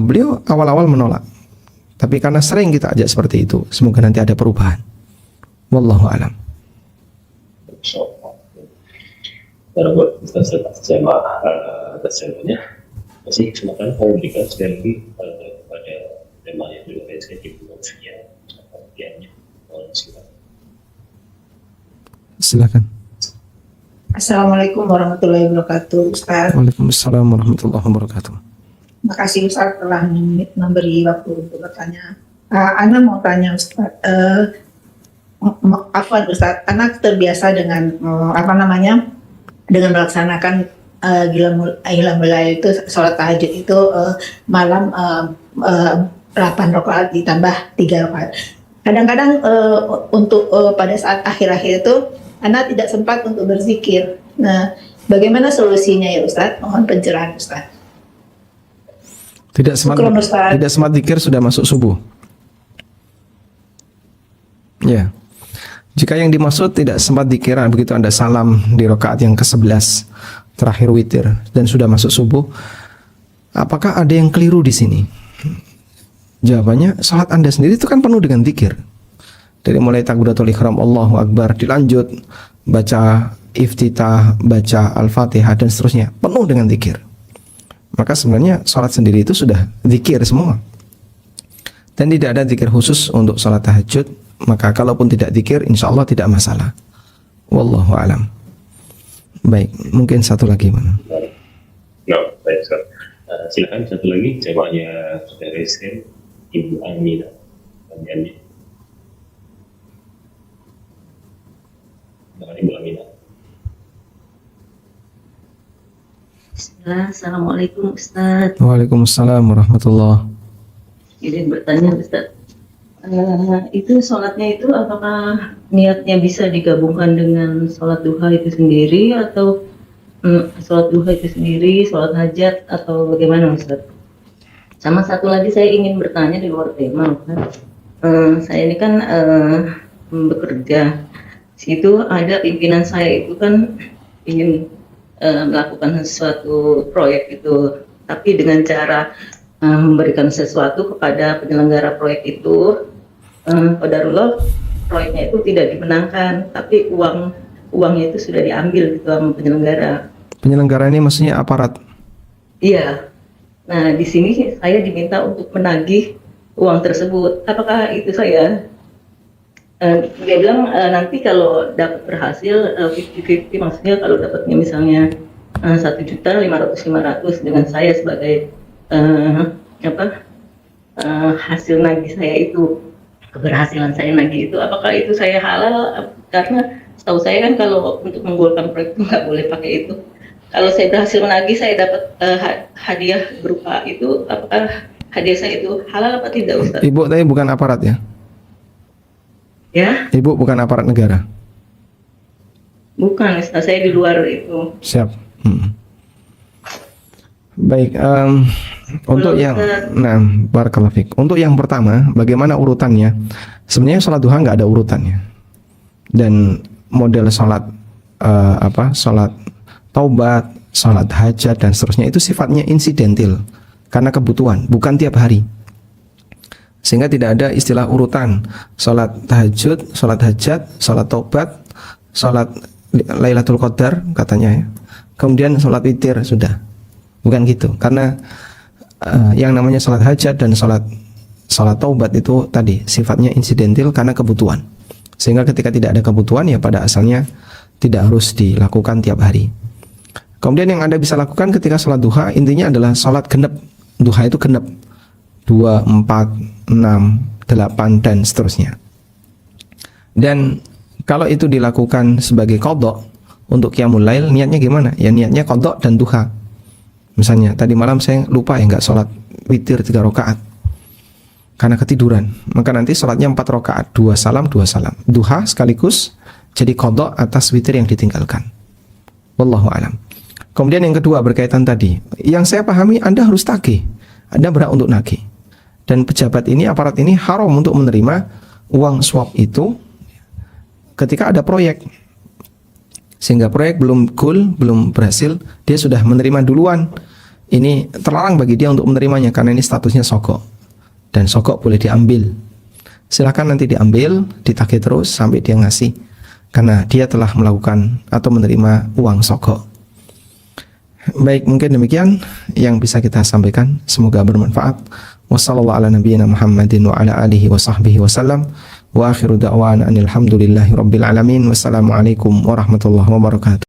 beliau awal-awal menolak, tapi karena sering kita ajak seperti itu, semoga nanti ada perubahan. Wallahu a'lam. Karena buat saya atas jawabannya, masih kesempatan saya berikan sekali lagi kepada tema yang juga saya sedikit sekian. Silakan. Assalamualaikum warahmatullahi wabarakatuh, Ustaz. Waalaikumsalam warahmatullahi wabarakatuh. Makasih Ustaz telah memberi waktu untuk bertanya. Ana mau tanya Ustaz, Ustaz, anak terbiasa dengan dengan melaksanakan Qiyamul Lail itu, sholat tahajud itu malam 8 rakaat ditambah 3 rakaat. Kadang-kadang untuk pada saat akhir-akhir itu anak tidak sempat untuk berzikir. Nah, bagaimana solusinya ya Ustaz? Mohon pencerahan Ustaz. Tidak sempat zikir sudah masuk subuh. Ya. Jika yang dimaksud tidak sempat zikir begitu Anda salam di rakaat yang ke-11 terakhir witir dan sudah masuk subuh, apakah ada yang keliru di sini? Jawabannya, salat Anda sendiri itu kan penuh dengan zikir. Dari mulai takbiratul ihram, Allahu Akbar, dilanjut baca iftitah, baca Al-Fatihah dan seterusnya, penuh dengan zikir. Maka sebenarnya salat sendiri itu sudah zikir semua. Dan tidak ada zikir khusus untuk salat tahajud, maka kalaupun tidak zikir insya Allah tidak masalah. Wallahu a'lam. Baik, mungkin satu lagi mana? Nah, baik Ustaz. Silakan satu lagi jawabnya saudara Isken, Ibu Amina. Ibu Amina. Assalamualaikum Ustaz. Waalaikumsalam warahmatullahi. Izin bertanya Ustaz. Itu sholatnya itu apakah niatnya bisa digabungkan dengan sholat duha itu sendiri, atau sholat duha itu sendiri, sholat hajat, atau bagaimana Ustaz? Sama satu lagi saya ingin bertanya di luar tema, Ustaz. Saya ini kan bekerja. Situ ada pimpinan saya itu kan ingin melakukan sesuatu proyek itu, tapi dengan cara memberikan sesuatu kepada penyelenggara proyek itu. Qadarullah proyeknya itu tidak dimenangkan, tapi uangnya itu sudah diambil gitu sama penyelenggara. Penyelenggara ini maksudnya aparat. Iya. Nah, di sini saya diminta untuk menagih uang tersebut. Apakah itu saya? Dia bilang nanti kalau dapat berhasil 50-50, maksudnya kalau dapatnya misalnya 1.500.500 dengan saya sebagai hasil nagih saya itu, keberhasilan saya nagih itu, apakah itu saya halal? Karena setahu saya kan kalau untuk menggolkan proyek itu nggak boleh pakai itu. Kalau saya berhasil menagih, saya dapat hadiah berupa itu, apakah hadiah saya itu halal apa tidak, Ustaz? Ibu tadi bukan aparat ya? Ya? Ibu bukan aparat negara? Bukan, Ustaz, saya di luar itu. Siap. Baik, untuk yang, nah, barakallahu fiik. Untuk yang pertama, bagaimana urutannya? Sebenarnya sholat duha nggak ada urutannya. Dan model sholat sholat taubat, sholat hajat dan seterusnya itu sifatnya insidental karena kebutuhan, bukan tiap hari. Sehingga tidak ada istilah urutan sholat tahajud, sholat hajat, sholat taubat, sholat Lailatul Qadar katanya ya. Kemudian sholat witir sudah. Bukan gitu. Karena yang namanya sholat hajat dan sholat taubat itu tadi sifatnya insidental karena kebutuhan. Sehingga ketika tidak ada kebutuhan ya pada asalnya tidak harus dilakukan tiap hari. Kemudian yang Anda bisa lakukan ketika sholat duha intinya adalah sholat genep. Duha itu genep 2, 4, 6, 8 dan seterusnya. Dan kalau itu dilakukan sebagai qadha untuk qiyamul lail, niatnya gimana? Ya niatnya qadha dan duha. Misalnya tadi malam saya lupa ya nggak sholat witir 3 rakaat karena ketiduran, maka nanti sholatnya 4 rakaat, 2 salam, 2 salam, duha sekaligus jadi qadha atas witir yang ditinggalkan. Wallahu a'lam. Kemudian yang kedua berkaitan tadi, yang saya pahami Anda harus tagih, Anda berhak untuk nagih. Dan pejabat ini, aparat ini haram untuk menerima uang suap itu ketika ada proyek. Sehingga proyek belum goal, belum berhasil, dia sudah menerima duluan. Ini terlarang bagi dia untuk menerimanya karena ini statusnya sogok. Dan sogok boleh diambil. Silakan nanti diambil, ditagih terus sampai dia ngasih. Karena dia telah melakukan atau menerima uang sogok. Baik, mungkin demikian yang bisa kita sampaikan. Semoga bermanfaat. Wassallallahu ala nabiyyina Muhammadin wa ala alihi wa sahbihi wasallam. Wa akhiru da'wana anil hamdulillahi rabbil alamin. Wassalamualaikum warahmatullahi wabarakatuh.